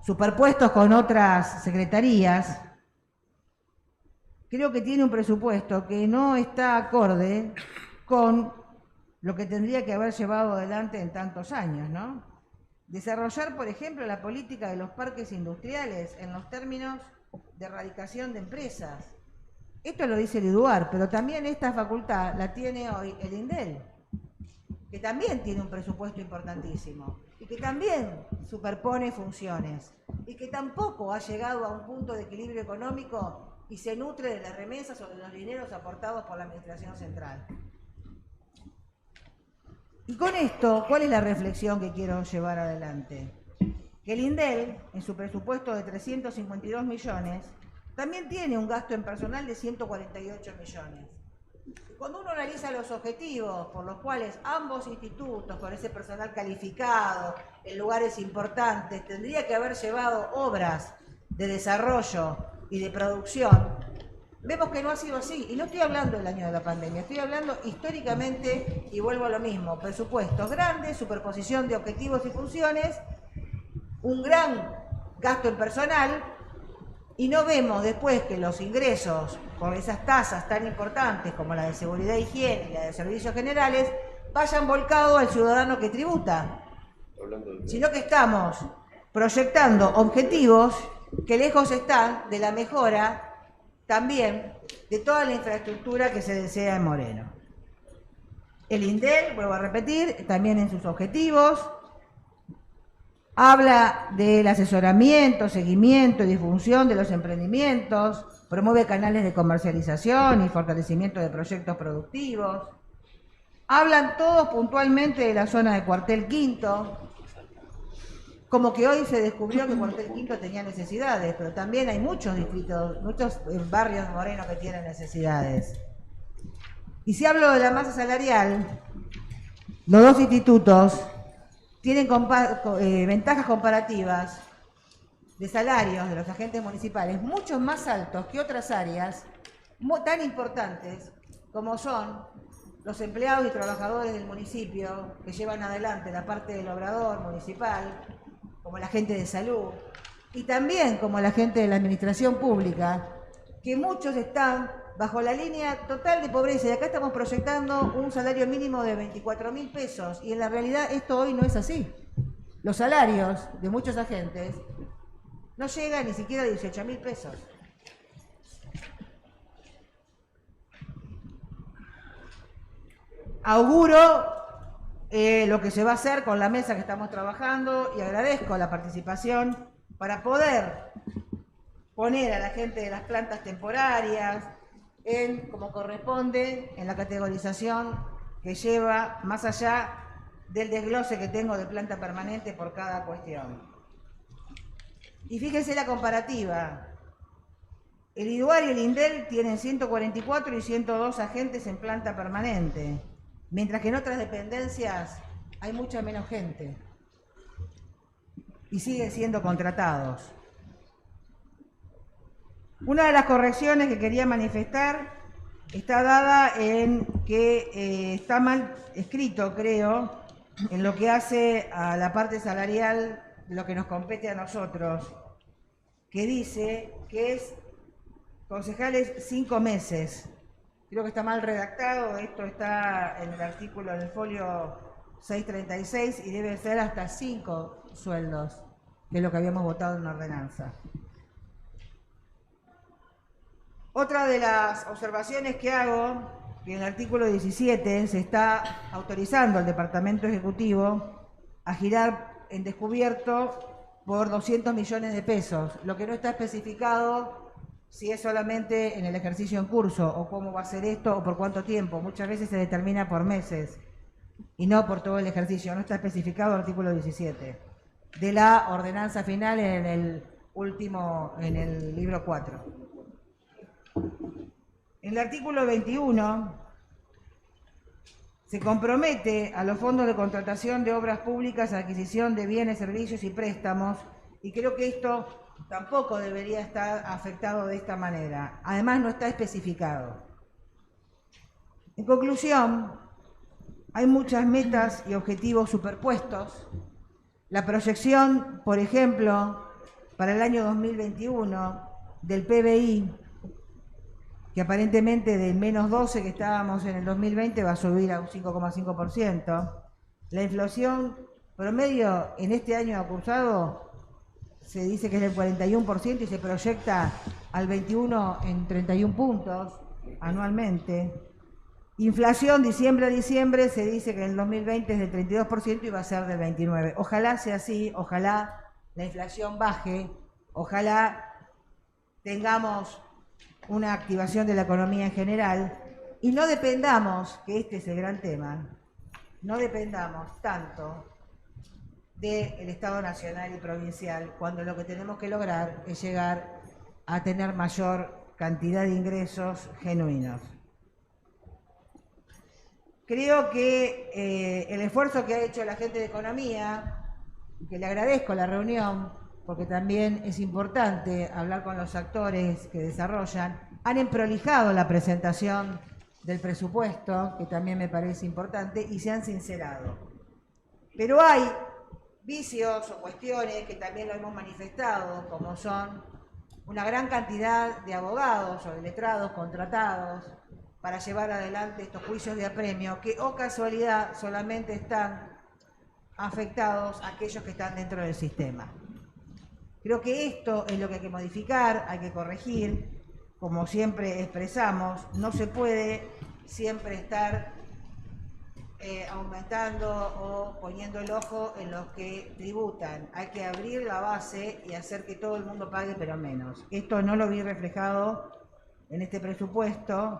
superpuestos con otras secretarías, creo que tiene un presupuesto que no está acorde con lo que tendría que haber llevado adelante en tantos años, ¿no? Desarrollar, por ejemplo, la política de los parques industriales en los términos de erradicación de empresas. Esto lo dice el IDUAR, pero también esta facultad la tiene hoy el INDEL, que también tiene un presupuesto importantísimo y que también superpone funciones y que tampoco ha llegado a un punto de equilibrio económico y se nutre de las remesas o de los dineros aportados por la Administración Central. Y con esto, ¿cuál es la reflexión que quiero llevar adelante? Que el INDEL, en su presupuesto de 352 millones, también tiene un gasto en personal de 148 millones. Cuando uno analiza los objetivos por los cuales ambos institutos, con ese personal calificado, en lugares importantes, tendría que haber llevado obras de desarrollo y de producción, vemos que no ha sido así. Y no estoy hablando del año de la pandemia, estoy hablando históricamente, y vuelvo a lo mismo, presupuestos grandes, superposición de objetivos y funciones, un gran gasto en personal, y no vemos después que los ingresos por esas tasas tan importantes como la de seguridad e higiene y la de servicios generales vayan volcados al ciudadano que tributa, sino que estamos proyectando objetivos que lejos están de la mejora también de toda la infraestructura que se desea en Moreno. El INDEL, vuelvo a repetir, también en sus objetivos, habla del asesoramiento, seguimiento y difusión de los emprendimientos, promueve canales de comercialización y fortalecimiento de proyectos productivos. Hablan todos puntualmente de la zona de Cuartel Quinto, como que hoy se descubrió que Cuartel Quinto tenía necesidades, pero también hay muchos distritos, muchos barrios de Moreno que tienen necesidades. Y si hablo de la masa salarial, los dos institutos tienen ventajas comparativas de salarios de los agentes municipales mucho más altos que otras áreas tan importantes como son los empleados y trabajadores del municipio que llevan adelante la parte del obrador municipal, como la gente de salud, y también como la gente de la administración pública, que muchos están bajo la línea total de pobreza, y acá estamos proyectando un salario mínimo de 24.000 pesos, y en la realidad esto hoy no es así. Los salarios de muchos agentes no llegan ni siquiera a 18.000 pesos. Auguro lo que se va a hacer con la mesa que estamos trabajando y agradezco la participación para poder poner a la gente de las plantas temporarias como corresponde, en la categorización que lleva más allá del desglose que tengo de planta permanente por cada cuestión. Y fíjense la comparativa. El IDUAR y el INDEL tienen 144 y 102 agentes en planta permanente, mientras que en otras dependencias hay mucha menos gente y siguen siendo contratados. Una de las correcciones que quería manifestar está dada en que está mal escrito, creo, en lo que hace a la parte salarial de lo que nos compete a nosotros, que dice que es concejales 5 meses. Creo que está mal redactado, esto está en el artículo del folio 636 y debe ser hasta 5 sueldos, que es lo que habíamos votado en la ordenanza. Otra de las observaciones que hago, que en el artículo 17 se está autorizando al Departamento Ejecutivo a girar en descubierto por 200 millones de pesos, lo que no está especificado si es solamente en el ejercicio en curso o cómo va a ser esto o por cuánto tiempo. Muchas veces se determina por meses y no por todo el ejercicio, no está especificado el artículo 17 de la ordenanza final en el libro 4. En el artículo 21 se compromete a los fondos de contratación de obras públicas a adquisición de bienes, servicios y préstamos, y creo que esto tampoco debería estar afectado de esta manera. Además, no está especificado. En conclusión, hay muchas metas y objetivos superpuestos. La proyección, por ejemplo, para el año 2021 del PBI, que aparentemente del menos 12 que estábamos en el 2020 va a subir a un 5,5%. La inflación promedio en este año acusado se dice que es del 41% y se proyecta al 21 en 31 puntos anualmente. Inflación diciembre a diciembre se dice que en el 2020 es del 32% y va a ser del 29%. Ojalá sea así, ojalá la inflación baje, ojalá tengamos una activación de la economía en general y no dependamos, que este es el gran tema, no dependamos tanto del Estado nacional y provincial cuando lo que tenemos que lograr es llegar a tener mayor cantidad de ingresos genuinos. Creo que el esfuerzo que ha hecho la gente de Economía, que le agradezco la reunión, porque también es importante hablar con los actores que desarrollan, han emprolijado la presentación del presupuesto, que también me parece importante, y se han sincerado. Pero hay vicios o cuestiones que también lo hemos manifestado, como son una gran cantidad de abogados o de letrados contratados para llevar adelante estos juicios de apremio, que, oh casualidad, solamente están afectados aquellos que están dentro del sistema. Creo que esto es lo que hay que modificar, hay que corregir. Como siempre expresamos, no se puede siempre estar aumentando o poniendo el ojo en los que tributan. Hay que abrir la base y hacer que todo el mundo pague, pero menos. Esto no lo vi reflejado en este presupuesto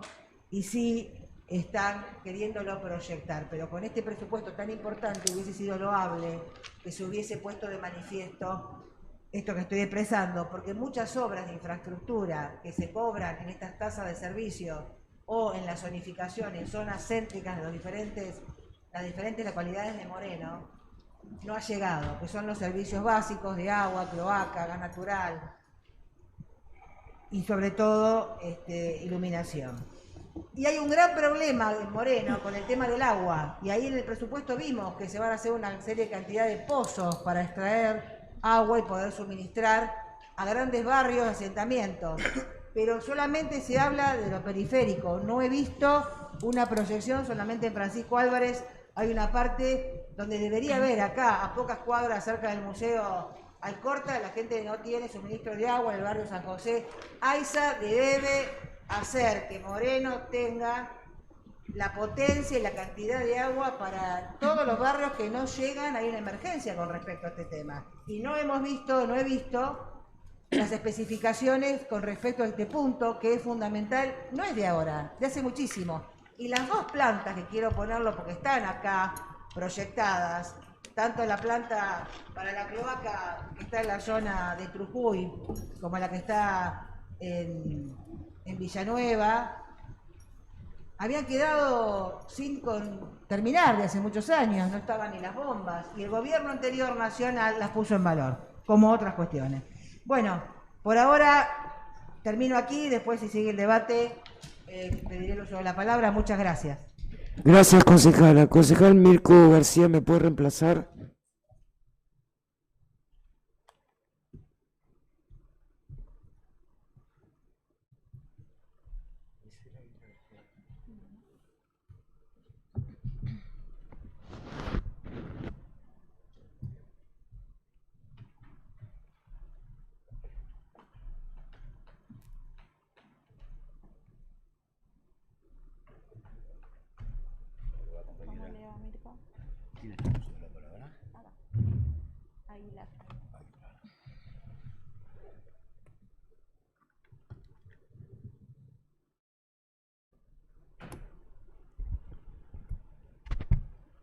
y sí están queriéndolo proyectar, pero con este presupuesto tan importante hubiese sido loable que se hubiese puesto de manifiesto esto que estoy expresando, porque muchas obras de infraestructura que se cobran en estas tasas de servicio o en la zonificación en zonas céntricas de las diferentes localidades de Moreno, no ha llegado, que son los servicios básicos de agua, cloaca, gas natural y sobre todo iluminación. Y hay un gran problema en Moreno con el tema del agua, y ahí en el presupuesto vimos que se van a hacer una serie de cantidad de pozos para extraer agua y poder suministrar a grandes barrios, asentamientos, pero solamente se habla de lo periférico. No he visto una proyección, solamente en Francisco Álvarez hay una parte donde debería haber acá, a pocas cuadras cerca del Museo Alcorta, la gente no tiene suministro de agua en el barrio San José. AISA debe hacer que Moreno tenga la potencia y la cantidad de agua para todos los barrios que no llegan, hay una emergencia con respecto a este tema. Y no he visto las especificaciones con respecto a este punto, que es fundamental, no es de ahora, de hace muchísimo. Y las dos plantas, que quiero ponerlo porque están acá proyectadas, tanto la planta para la cloaca que está en la zona de Trujuy, como la que está en Villanueva, habían quedado sin terminar de hace muchos años, no estaban ni las bombas, y el gobierno anterior nacional las puso en valor, como otras cuestiones. Bueno, por ahora termino aquí, después si sigue el debate pediré el uso de la palabra. Muchas gracias. Gracias, concejala. Concejal Mirko García, ¿me puede reemplazar?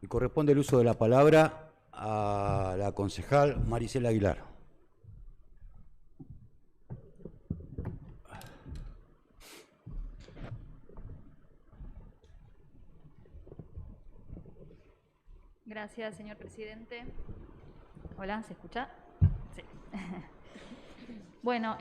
Corresponde el uso de la palabra a la concejal Maricela Aguilar. Gracias, señor presidente. Hola, ¿se escucha? Sí. Bueno,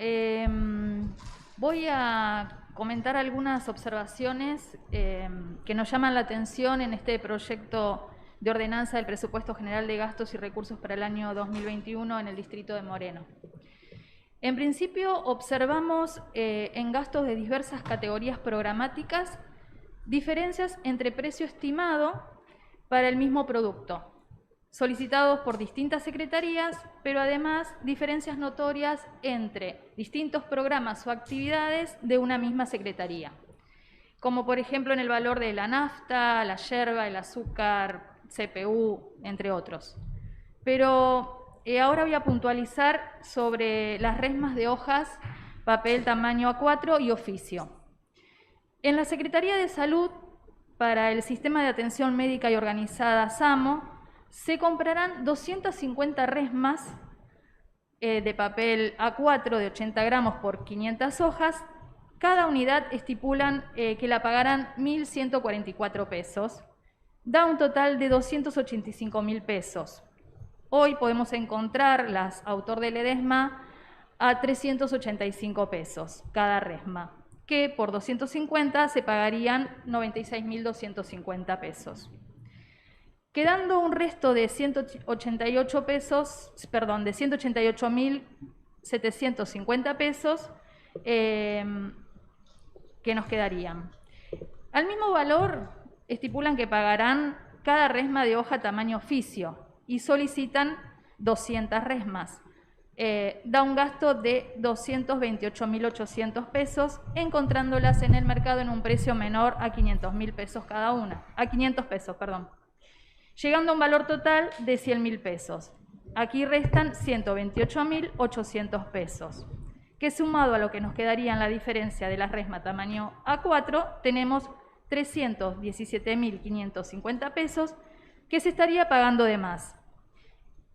voy a comentar algunas observaciones que nos llaman la atención en este proyecto de ordenanza del Presupuesto General de Gastos y Recursos para el año 2021 en el distrito de Moreno. En principio, observamos en gastos de diversas categorías programáticas diferencias entre precio estimado para el mismo producto, solicitados por distintas secretarías, pero además diferencias notorias entre distintos programas o actividades de una misma secretaría, como por ejemplo en el valor de la nafta, la yerba, el azúcar, CPU, entre otros. Pero ahora voy a puntualizar sobre las resmas de hojas, papel tamaño A4 y oficio. En la Secretaría de Salud, para el Sistema de Atención Médica y Organizada SAMO, se comprarán 250 resmas de papel A4 de 80 gramos por 500 hojas. Cada unidad estipulan que la pagarán 1.144 pesos. Da un total de 285.000 pesos. Hoy podemos encontrar las autor del EDESMA a 385 pesos cada resma, que por 250 se pagarían 96.250 pesos. Quedando un resto de 188.750 pesos que nos quedarían. Al mismo valor estipulan que pagarán cada resma de hoja tamaño oficio y solicitan 200 resmas. Da un gasto de 228.800 pesos, encontrándolas en el mercado en un precio menor a 500.000 pesos cada una, a 500 pesos, perdón, llegando a un valor total de 100.000 pesos. Aquí restan 128.800 pesos, que sumado a lo que nos quedaría en la diferencia de la resma tamaño A4, tenemos 317.550 pesos que se estaría pagando de más.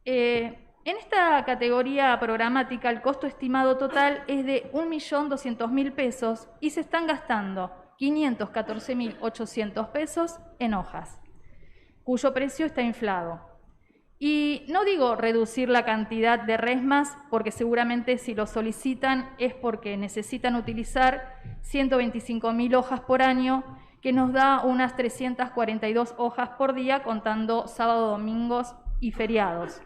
En esta categoría programática el costo estimado total es de 1.200.000 pesos y se están gastando 514.800 pesos en hojas, cuyo precio está inflado. Y no digo reducir la cantidad de resmas, porque seguramente si lo solicitan es porque necesitan utilizar 125.000 hojas por año, que nos da unas 342 hojas por día, contando sábado, domingos y feriados.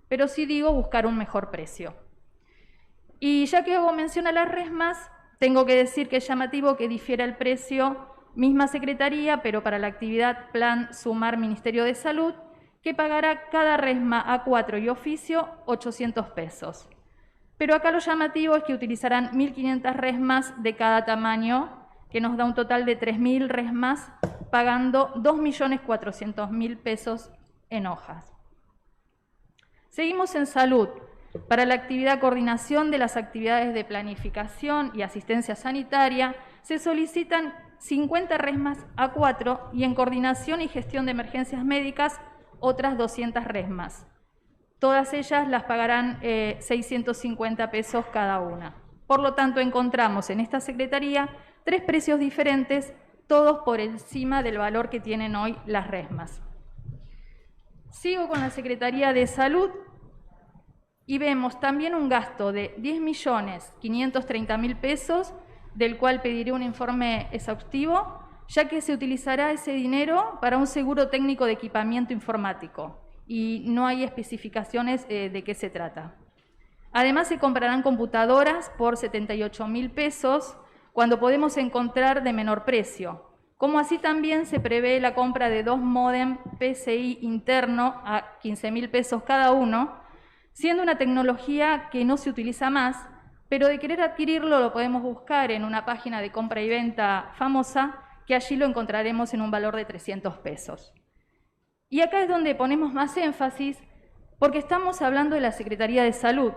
Pero sí digo buscar un mejor precio. Y ya que hago mención a las resmas, tengo que decir que es llamativo que difiera el precio, misma secretaría, pero para la actividad Plan Sumar Ministerio de Salud, que pagará cada resma A4 y oficio 800 pesos. Pero acá lo llamativo es que utilizarán 1.500 resmas de cada tamaño, que nos da un total de 3.000 resmas, pagando 2.400.000 pesos en hojas. Seguimos en salud. Para la actividad coordinación de las actividades de planificación y asistencia sanitaria, se solicitan 50 resmas A4 y en coordinación y gestión de emergencias médicas, otras 200 resmas. Todas ellas las pagarán 650 pesos cada una. Por lo tanto, encontramos en esta secretaría 3 precios diferentes, todos por encima del valor que tienen hoy las resmas. Sigo con la Secretaría de Salud y vemos también un gasto de 10.530.000 pesos, del cual pediré un informe exhaustivo, ya que se utilizará ese dinero para un seguro técnico de equipamiento informático y no hay especificaciones de qué se trata. Además, se comprarán computadoras por 78.000 pesos, cuando podemos encontrar de menor precio, como así también se prevé la compra de 2 módem PCI interno a 15.000 pesos cada uno, siendo una tecnología que no se utiliza más, pero de querer adquirirlo lo podemos buscar en una página de compra y venta famosa, que allí lo encontraremos en un valor de 300 pesos. Y acá es donde ponemos más énfasis, porque estamos hablando de la Secretaría de Salud,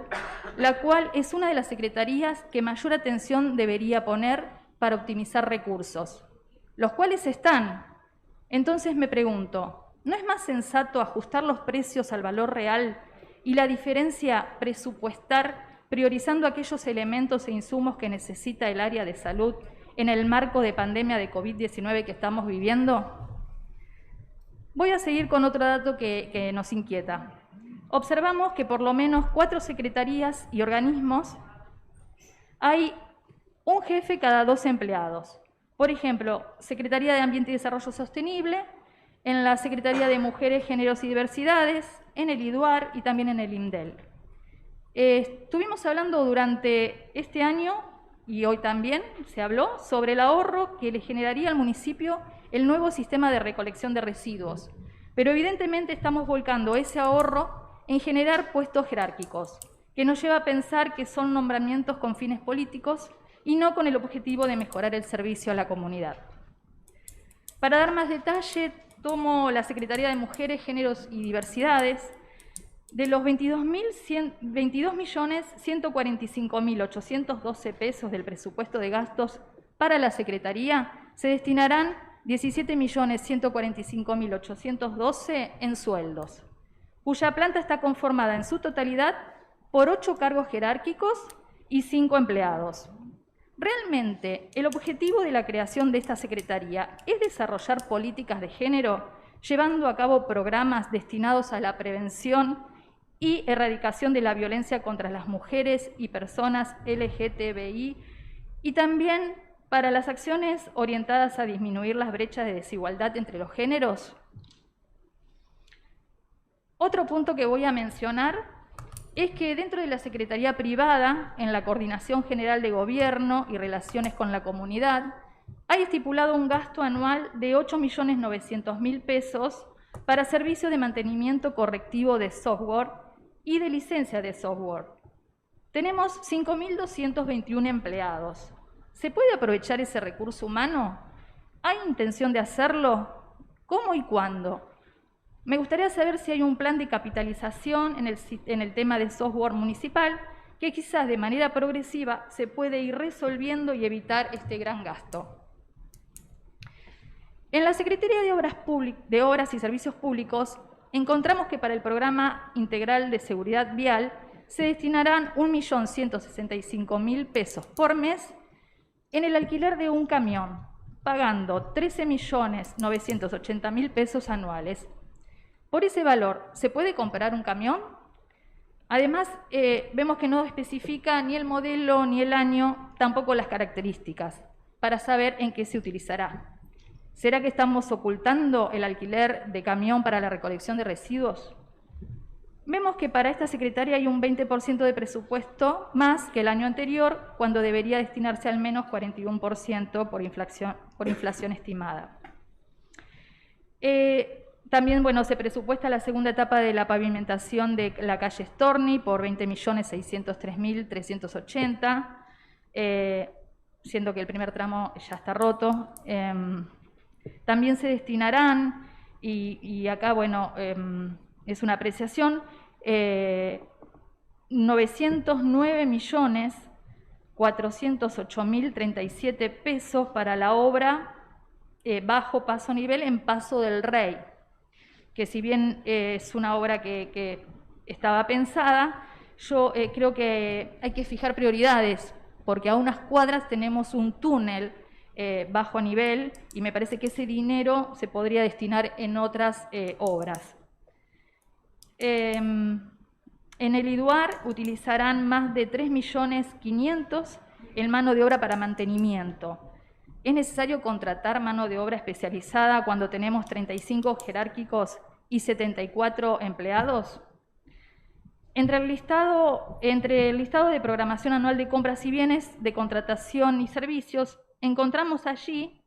la cual es una de las secretarías que mayor atención debería poner para optimizar recursos, los cuales están. Entonces me pregunto, ¿no es más sensato ajustar los precios al valor real y la diferencia presupuestar priorizando aquellos elementos e insumos que necesita el área de salud en el marco de pandemia de COVID-19 que estamos viviendo? Voy a seguir con otro dato que nos inquieta. Observamos que por lo menos 4 secretarías y organismos hay un jefe cada 2 empleados. Por ejemplo, Secretaría de Ambiente y Desarrollo Sostenible, en la Secretaría de Mujeres, Géneros y Diversidades, en el IDUAR y también en el IMDEL. Estuvimos hablando durante este año, y hoy también se habló, sobre el ahorro que le generaría al municipio el nuevo sistema de recolección de residuos. Pero evidentemente estamos volcando ese ahorro en generar puestos jerárquicos, que nos lleva a pensar que son nombramientos con fines políticos y no con el objetivo de mejorar el servicio a la comunidad. Para dar más detalle, tomo la Secretaría de Mujeres, Géneros y Diversidades. De los 22.145.812 pesos del presupuesto de gastos para la Secretaría, se destinarán 17.145.812 en sueldos, cuya planta está conformada en su totalidad por 8 cargos jerárquicos y 5 empleados. Realmente, el objetivo de la creación de esta Secretaría es desarrollar políticas de género, llevando a cabo programas destinados a la prevención y erradicación de la violencia contra las mujeres y personas LGTBI, y también para las acciones orientadas a disminuir las brechas de desigualdad entre los géneros. Otro punto que voy a mencionar es que dentro de la Secretaría Privada, en la Coordinación General de Gobierno y Relaciones con la Comunidad, hay estipulado un gasto anual de 8.900.000 pesos para servicios de mantenimiento correctivo de software y de licencia de software. Tenemos 5.221 empleados. ¿Se puede aprovechar ese recurso humano? ¿Hay intención de hacerlo? ¿Cómo y cuándo? Me gustaría saber si hay un plan de capitalización en el tema de software municipal que quizás de manera progresiva se puede ir resolviendo y evitar este gran gasto. En la Secretaría de Obras y Servicios Públicos encontramos que para el Programa Integral de Seguridad Vial se destinarán 1.165.000 pesos por mes en el alquiler de un camión, pagando 13.980.000 pesos anuales. Por ese valor, ¿se puede comprar un camión? Además, vemos que no especifica ni el modelo ni el año, tampoco las características, para saber en qué se utilizará. ¿Será que estamos ocultando el alquiler de camión para la recolección de residuos? Vemos que para esta Secretaría hay un 20% de presupuesto más que el año anterior, cuando debería destinarse al menos 41% por inflación estimada. También, bueno, se presupuesta la segunda etapa de la pavimentación de la calle Storni por 20.603.380, siendo que el primer tramo ya está roto. También se destinarán, y acá, bueno, es una apreciación, 909.408.037 pesos para la obra bajo paso nivel en Paso del Rey, que si bien es una obra que estaba pensada, yo creo que hay que fijar prioridades, porque a unas cuadras tenemos un túnel bajo nivel y me parece que ese dinero se podría destinar en otras obras. En el IDUAR utilizarán más de 3.500.000 en mano de obra para mantenimiento. ¿Es necesario contratar mano de obra especializada cuando tenemos 35 jerárquicos y 74 empleados? Entre el listado de programación anual de compras y bienes, de contratación y servicios, encontramos allí,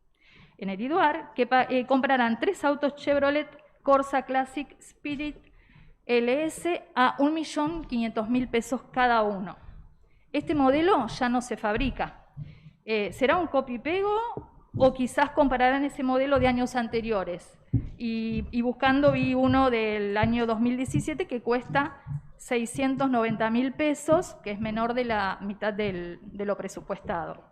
en el IDUAR, que comprarán 3 autos Chevrolet Corsa Classic Spirit LS a 1.500.000 pesos cada uno. Este modelo ya no se fabrica. ¿Será un copy-pego o quizás compararán ese modelo de años anteriores? Y buscando vi uno del año 2017 que cuesta 690.000 pesos, que es menor de la mitad de lo presupuestado.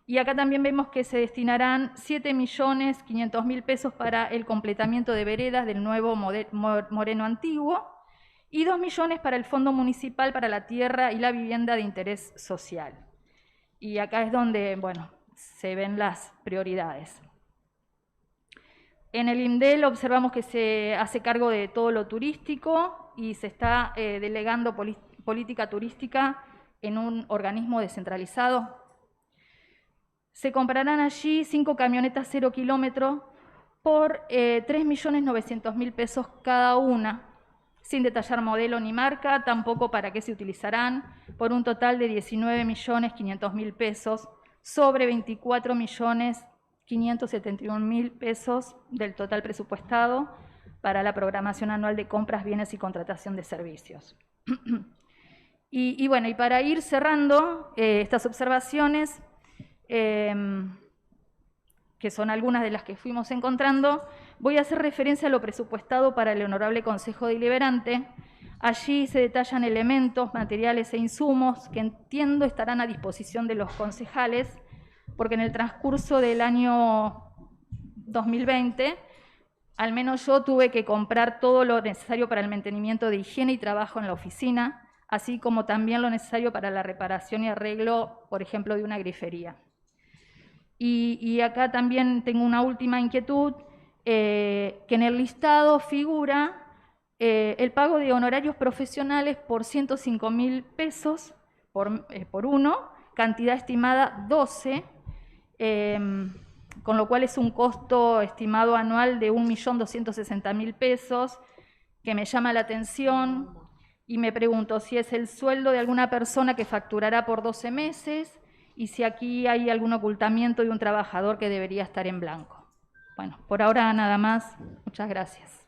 Y acá también vemos que se destinarán 7.500.000 pesos para el completamiento de veredas del nuevo Moreno Antiguo y 2 millones para el Fondo Municipal para la Tierra y la Vivienda de Interés Social. Y acá es donde, bueno, se ven las prioridades. En el IMDEL observamos que se hace cargo de todo lo turístico y se está delegando política turística en un organismo descentralizado. Se comprarán allí 5 camionetas 0 kilómetro por 3.900.000 pesos cada una, sin detallar modelo ni marca, tampoco para qué se utilizarán, por un total de 19.500.000 pesos sobre 24.571.000 pesos del total presupuestado para la programación anual de compras, bienes y contratación de servicios. Y bueno, y para ir cerrando estas observaciones, que son algunas de las que fuimos encontrando, voy a hacer referencia a lo presupuestado para el Honorable Consejo Deliberante. Allí se detallan elementos, materiales e insumos que entiendo estarán a disposición de los concejales, porque en el transcurso del año 2020, al menos yo tuve que comprar todo lo necesario para el mantenimiento de higiene y trabajo en la oficina, así como también lo necesario para la reparación y arreglo, por ejemplo, de una grifería. Y acá también tengo una última inquietud, que en el listado figura el pago de honorarios profesionales por 105.000 pesos por uno, cantidad estimada 12, con lo cual es un costo estimado anual de 1.260.000 pesos, que me llama la atención y me pregunto si es el sueldo de alguna persona que facturará por 12 meses, y si aquí hay algún ocultamiento de un trabajador que debería estar en blanco. Bueno, por ahora nada más. Muchas gracias.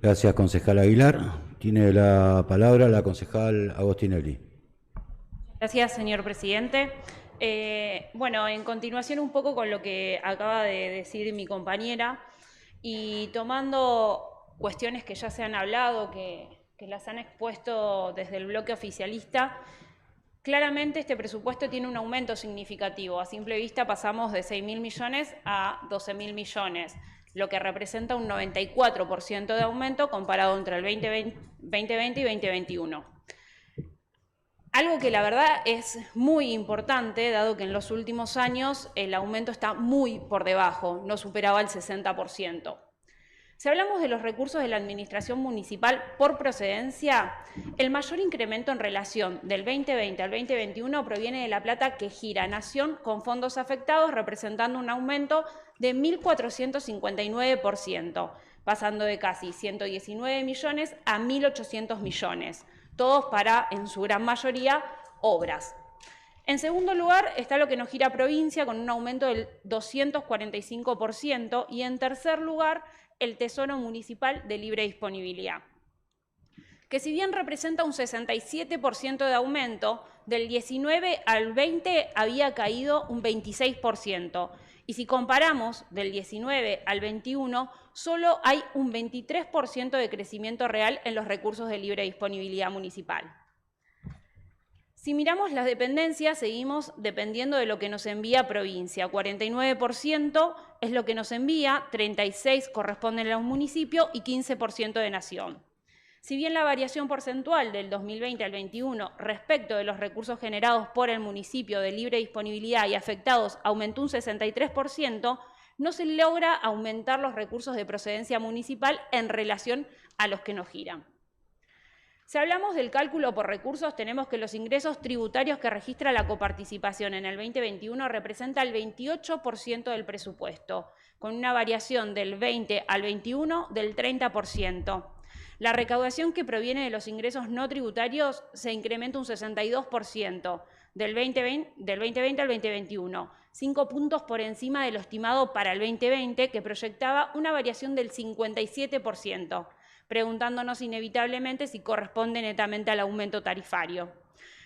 Gracias, concejal Aguilar. Tiene la palabra la concejal Agostinelli. Gracias, señor presidente. Bueno, en continuación un poco con lo que acaba de decir mi compañera y tomando cuestiones que ya se han hablado, que las han expuesto desde el bloque oficialista. Claramente este presupuesto tiene un aumento significativo. A simple vista pasamos de 6.000 millones a 12.000 millones, lo que representa un 94% de aumento comparado entre el 2020 y 2021. Algo que la verdad es muy importante, dado que en los últimos años el aumento está muy por debajo, no superaba el 60%. Si hablamos de los recursos de la administración municipal por procedencia, el mayor incremento en relación del 2020 al 2021 proviene de la plata que gira Nación con fondos afectados, representando un aumento de 1.459%, pasando de casi 119 millones a 1.800 millones, todos para, en su gran mayoría, obras. En segundo lugar está lo que nos gira provincia con un aumento del 245% y en tercer lugar el Tesoro Municipal de libre disponibilidad, que si bien representa un 67% de aumento, del 19 al 20 había caído un 26%, y si comparamos del 19 al 21, solo hay un 23% de crecimiento real en los recursos de libre disponibilidad municipal. Si miramos las dependencias, seguimos dependiendo de lo que nos envía provincia. 49% es lo que nos envía, 36% corresponden a los municipios y 15% de Nación. Si bien la variación porcentual del 2020 al 2021 respecto de los recursos generados por el municipio de libre disponibilidad y afectados aumentó un 63%, no se logra aumentar los recursos de procedencia municipal en relación a los que nos giran. Si hablamos del cálculo por recursos, tenemos que los ingresos tributarios que registra la coparticipación en el 2021 representa el 28% del presupuesto, con una variación del 20 al 21 del 30%. La recaudación que proviene de los ingresos no tributarios se incrementa un 62% del 2020 al 2021, 5 puntos por encima de lo estimado para el 2020, que proyectaba una variación del 57%. Preguntándonos inevitablemente si corresponde netamente al aumento tarifario.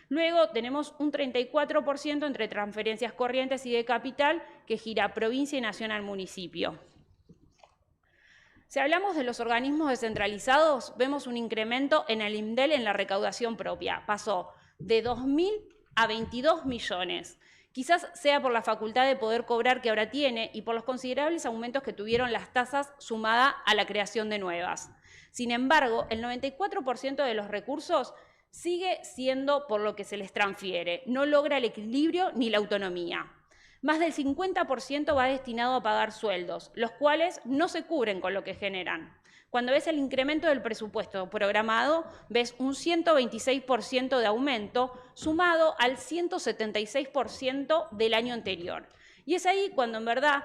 Luego tenemos un 34% entre transferencias corrientes y de capital que gira provincia y nación al municipio. Si hablamos de los organismos descentralizados, vemos un incremento en el IMDEL en la recaudación propia. Pasó de 2.000 a 22 millones. Quizás sea por la facultad de poder cobrar que ahora tiene y por los considerables aumentos que tuvieron las tasas sumada a la creación de nuevas. Sin embargo, el 94% de los recursos sigue siendo por lo que se les transfiere, no logra el equilibrio ni la autonomía. Más del 50% va destinado a pagar sueldos, los cuales no se cubren con lo que generan. Cuando ves el incremento del presupuesto programado, ves un 126% de aumento sumado al 176% del año anterior. Y es ahí cuando en verdad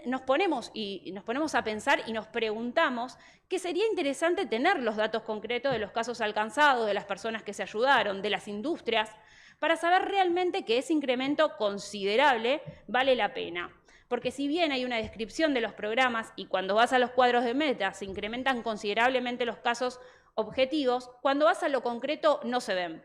nos ponemos a pensar y nos preguntamos que sería interesante tener los datos concretos de los casos alcanzados, de las personas que se ayudaron, de las industrias, para saber realmente que ese incremento considerable vale la pena. Porque si bien hay una descripción de los programas y cuando vas a los cuadros de meta se incrementan considerablemente los casos objetivos, cuando vas a lo concreto no se ven.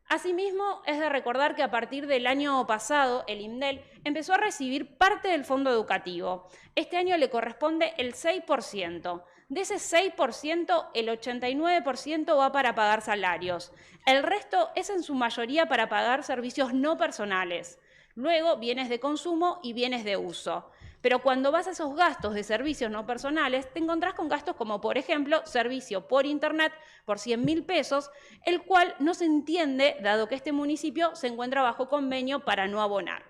Asimismo, es de recordar que a partir del año pasado el INDEL empezó a recibir parte del fondo educativo. Este año le corresponde el 6%. De ese 6%, el 89% va para pagar salarios. El resto es en su mayoría para pagar servicios no personales. Luego, bienes de consumo y bienes de uso. Pero cuando vas a esos gastos de servicios no personales, te encontrás con gastos como, por ejemplo, servicio por internet por 100.000 pesos, el cual no se entiende, dado que este municipio se encuentra bajo convenio para no abonar.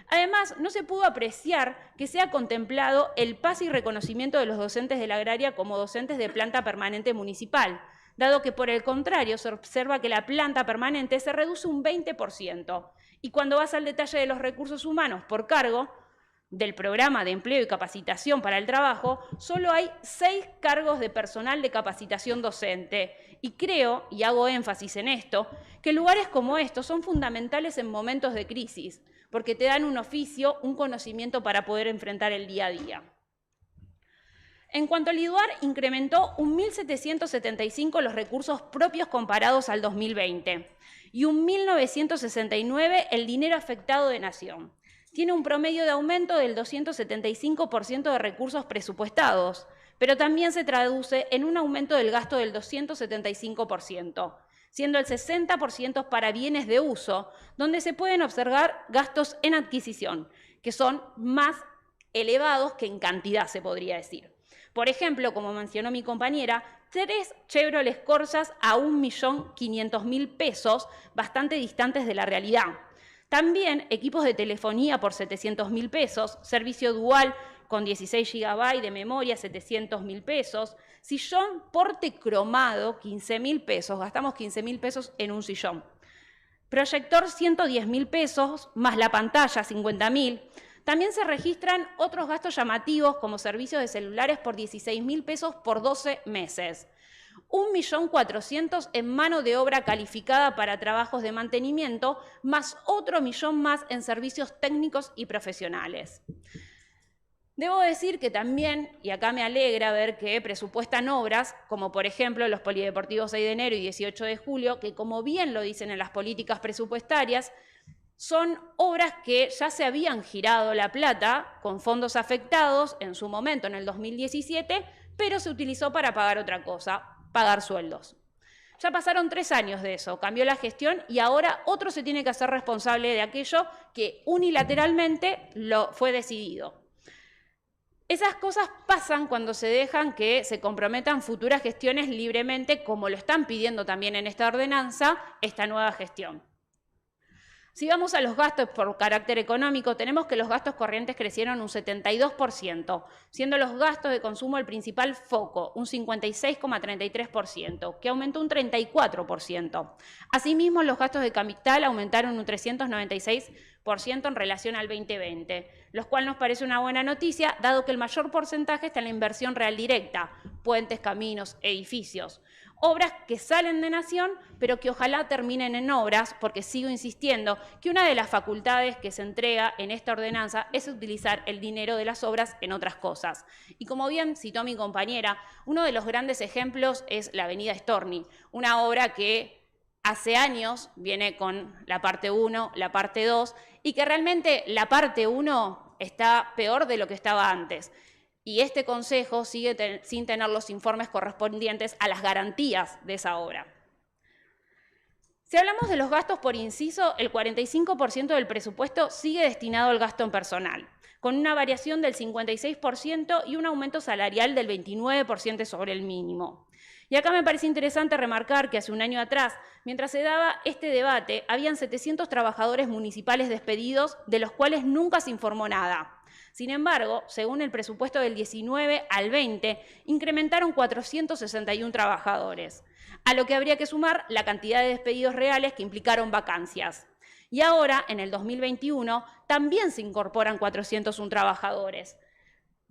Además, no se pudo apreciar que sea contemplado el pase y reconocimiento de los docentes de la agraria como docentes de planta permanente municipal, dado que, por el contrario, se observa que la planta permanente se reduce un 20%. Y cuando vas al detalle de los recursos humanos por cargo del programa de empleo y capacitación para el trabajo, solo hay 6 cargos de personal de capacitación docente. Y creo, y hago énfasis en esto, que lugares como estos son fundamentales en momentos de crisis, porque te dan un oficio, un conocimiento para poder enfrentar el día a día. En cuanto al IDUAR, incrementó un 1.775 los recursos propios comparados al 2020 y un 1.969 el dinero afectado de Nación. Tiene un promedio de aumento del 275% de recursos presupuestados, pero también se traduce en un aumento del gasto del 275%, siendo el 60% para bienes de uso, donde se pueden observar gastos en adquisición, que son más elevados que en cantidad, se podría decir. Por ejemplo, como mencionó mi compañera, 3 Chevrolet Corsas a 1.500.000 pesos, bastante distantes de la realidad. También equipos de telefonía por 700.000 pesos, servicio dual con 16 GB de memoria, 700.000 pesos, sillón porte cromado, 15.000 pesos, gastamos 15.000 pesos en un sillón. Proyector, 110.000 pesos, más la pantalla, 50.000. También se registran otros gastos llamativos como servicios de celulares por 16.000 pesos por 12 meses. 1.400.000 en mano de obra calificada para trabajos de mantenimiento, más otro millón más en servicios técnicos y profesionales. Debo decir que también, y acá me alegra ver que presupuestan obras, como por ejemplo los polideportivos 6 de enero y 18 de julio, que como bien lo dicen en las políticas presupuestarias, son obras que ya se habían girado la plata con fondos afectados en su momento, en el 2017, pero se utilizó para pagar otra cosa, pagar sueldos. Ya pasaron 3 años de eso, cambió la gestión y ahora otro se tiene que hacer responsable de aquello que unilateralmente lo fue decidido. Esas cosas pasan cuando se dejan que se comprometan futuras gestiones libremente, como lo están pidiendo también en esta ordenanza, esta nueva gestión. Si vamos a los gastos por carácter económico, tenemos que los gastos corrientes crecieron un 72%, siendo los gastos de consumo el principal foco, un 56,33%, que aumentó un 34%. Asimismo, los gastos de capital aumentaron un 396% en relación al 2020, lo cual nos parece una buena noticia, dado que el mayor porcentaje está en la inversión real directa, puentes, caminos, edificios. Obras que salen de Nación, pero que ojalá terminen en obras, porque sigo insistiendo que una de las facultades que se entrega en esta ordenanza es utilizar el dinero de las obras en otras cosas. Y como bien citó mi compañera, uno de los grandes ejemplos es la avenida Storni, una obra que hace años viene con la parte 1, la parte 2, y que realmente la parte 1 está peor de lo que estaba antes. Y este Consejo sigue sin tener los informes correspondientes a las garantías de esa obra. Si hablamos de los gastos por inciso, el 45% del presupuesto sigue destinado al gasto en personal, con una variación del 56% y un aumento salarial del 29% sobre el mínimo. Y acá me parece interesante remarcar que hace un año atrás, mientras se daba este debate, habían 700 trabajadores municipales despedidos, de los cuales nunca se informó nada. Sin embargo, según el presupuesto del 19 al 20, incrementaron 461 trabajadores, a lo que habría que sumar la cantidad de despedidos reales que implicaron vacancias. Y ahora, en el 2021, también se incorporan 401 trabajadores.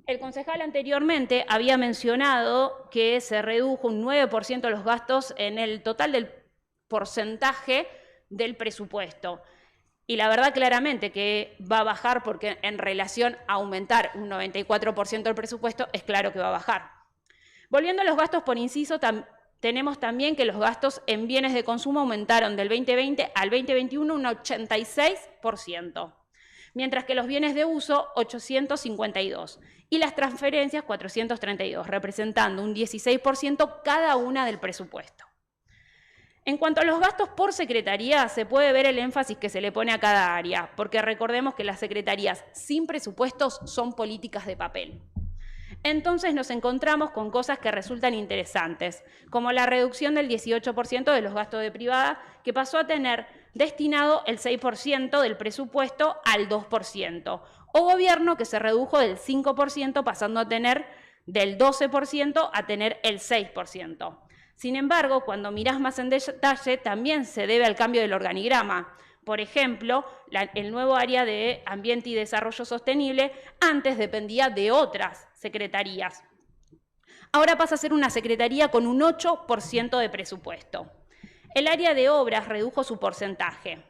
El concejal anteriormente había mencionado que se redujo un 9% los gastos en el total del porcentaje del presupuesto. Y la verdad claramente que va a bajar porque en relación a aumentar un 94% del presupuesto, es claro que va a bajar. Volviendo a los gastos por inciso, tenemos también que los gastos en bienes de consumo aumentaron del 2020 al 2021 un 86%, mientras que los bienes de uso 852 y las transferencias 432, representando un 16% cada una del presupuesto. En cuanto a los gastos por secretaría, se puede ver el énfasis que se le pone a cada área, porque recordemos que las secretarías sin presupuestos son políticas de papel. Entonces nos encontramos con cosas que resultan interesantes, como la reducción del 18% de los gastos de privada, que pasó a tener destinado el 6% del presupuesto al 2%, o gobierno que se redujo del 5% pasando a tener del 12% a tener el 6%. Sin embargo, cuando mirás más en detalle, también se debe al cambio del organigrama. Por ejemplo, el nuevo área de Ambiente y Desarrollo Sostenible antes dependía de otras secretarías. Ahora pasa a ser una secretaría con un 8% de presupuesto. El área de obras redujo su porcentaje.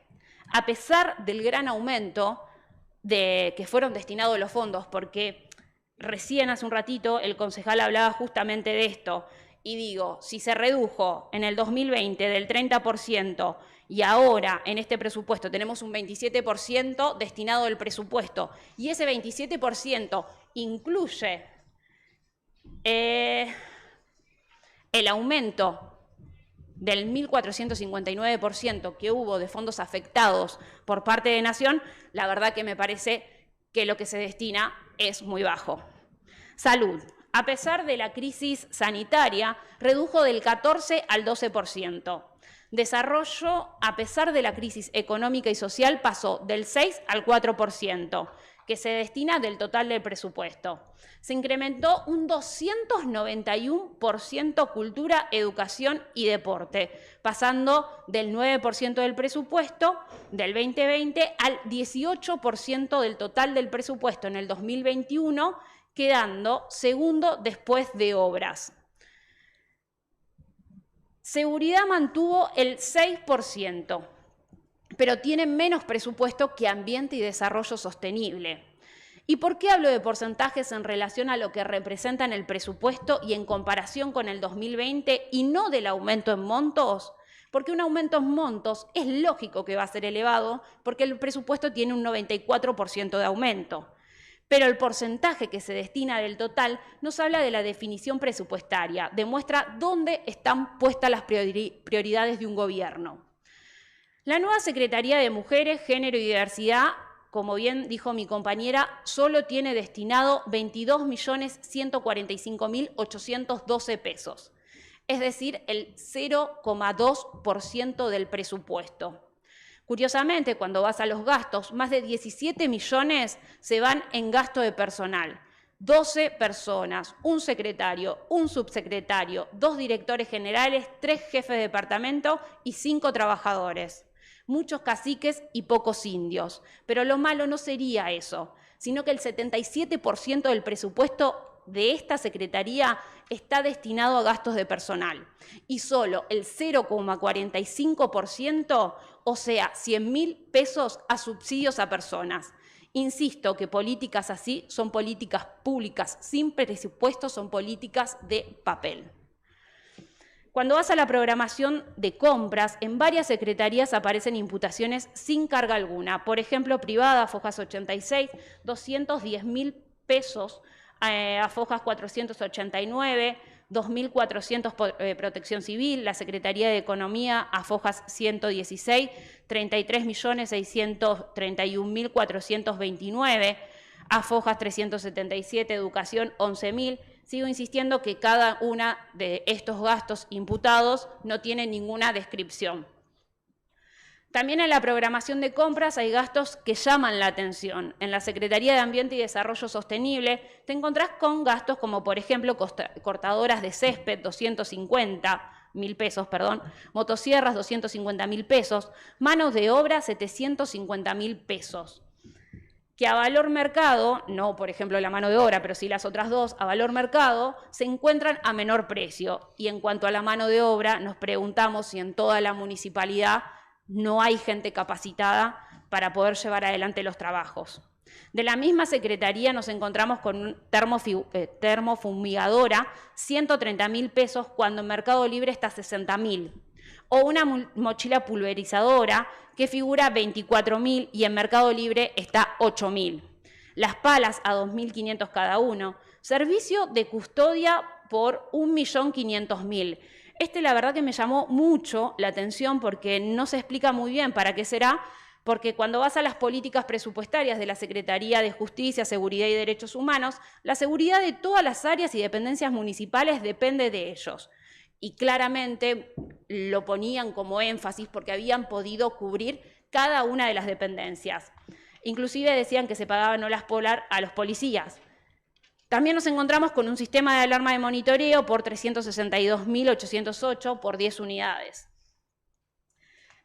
A pesar del gran aumento que fueron destinados los fondos, porque recién hace un ratito el concejal hablaba justamente de esto, y digo, si se redujo en el 2020 del 30% y ahora en este presupuesto tenemos un 27% destinado al presupuesto y ese 27% incluye el aumento del 1.459% que hubo de fondos afectados por parte de Nación, la verdad que me parece que lo que se destina es muy bajo. Salud. A pesar de la crisis sanitaria, redujo del 14 al 12%. Desarrollo, a pesar de la crisis económica y social, pasó del 6 al 4%, que se destina del total del presupuesto. Se incrementó un 291% cultura, educación y deporte, pasando del 9% del presupuesto del 2020 al 18% del total del presupuesto en el 2021, quedando segundo después de obras. Seguridad mantuvo el 6%, pero tiene menos presupuesto que Ambiente y Desarrollo Sostenible. ¿Y por qué hablo de porcentajes en relación a lo que representa en el presupuesto y en comparación con el 2020 y no del aumento en montos? Porque un aumento en montos es lógico que va a ser elevado porque el presupuesto tiene un 94% de aumento. Pero el porcentaje que se destina del total nos habla de la definición presupuestaria, demuestra dónde están puestas las prioridades de un gobierno. La nueva Secretaría de Mujeres, Género y Diversidad, como bien dijo mi compañera, solo tiene destinado 22.145.812 pesos, es decir, el 0,2% del presupuesto. Curiosamente, cuando vas a los gastos, más de 17 millones se van en gasto de personal. 12 personas, un secretario, un subsecretario, 2 directores generales, 3 jefes de departamento y 5 trabajadores. Muchos caciques y pocos indios. Pero lo malo no sería eso, sino que el 77% del presupuesto de esta secretaría está destinado a gastos de personal y solo el 0,45%, o sea, 100.000 pesos a subsidios a personas. Insisto que políticas así son políticas públicas, sin presupuesto son políticas de papel. Cuando vas a la programación de compras, en varias secretarías aparecen imputaciones sin carga alguna. Por ejemplo, privada, Fojas 86, 210.000 pesos, a Fojas 489, 2.400 Protección Civil, la Secretaría de Economía a Fojas 116, 33.631.429, a Fojas 377, Educación 11.000, Sigo insistiendo que cada uno de estos gastos imputados no tiene ninguna descripción. También en la programación de compras hay gastos que llaman la atención. En la Secretaría de Ambiente y Desarrollo Sostenible te encontrás con gastos como, por ejemplo, cortadoras de césped, 250.000 pesos, motosierras, 250.000 pesos, manos de obra, 750.000 pesos. Que a valor mercado, no por ejemplo la mano de obra, pero sí las otras dos, a valor mercado, se encuentran a menor precio. Y en cuanto a la mano de obra, nos preguntamos si en toda la municipalidad no hay gente capacitada para poder llevar adelante los trabajos. De la misma Secretaría nos encontramos con un termofumigadora, 130.000 pesos, cuando en Mercado Libre está 60.000. O una mochila pulverizadora que figura 24.000 y en Mercado Libre está 8.000. Las palas a 2.500 cada uno. Servicio de custodia por 1.500.000. La verdad que me llamó mucho la atención porque no se explica muy bien para qué será, porque cuando vas a las políticas presupuestarias de la Secretaría de Justicia, Seguridad y Derechos Humanos, la seguridad de todas las áreas y dependencias municipales depende de ellos. Y claramente lo ponían como énfasis porque habían podido cubrir cada una de las dependencias. Inclusive decían que se pagaban horas polar a los policías. También nos encontramos con un sistema de alarma de monitoreo por 362.808 por 10 unidades.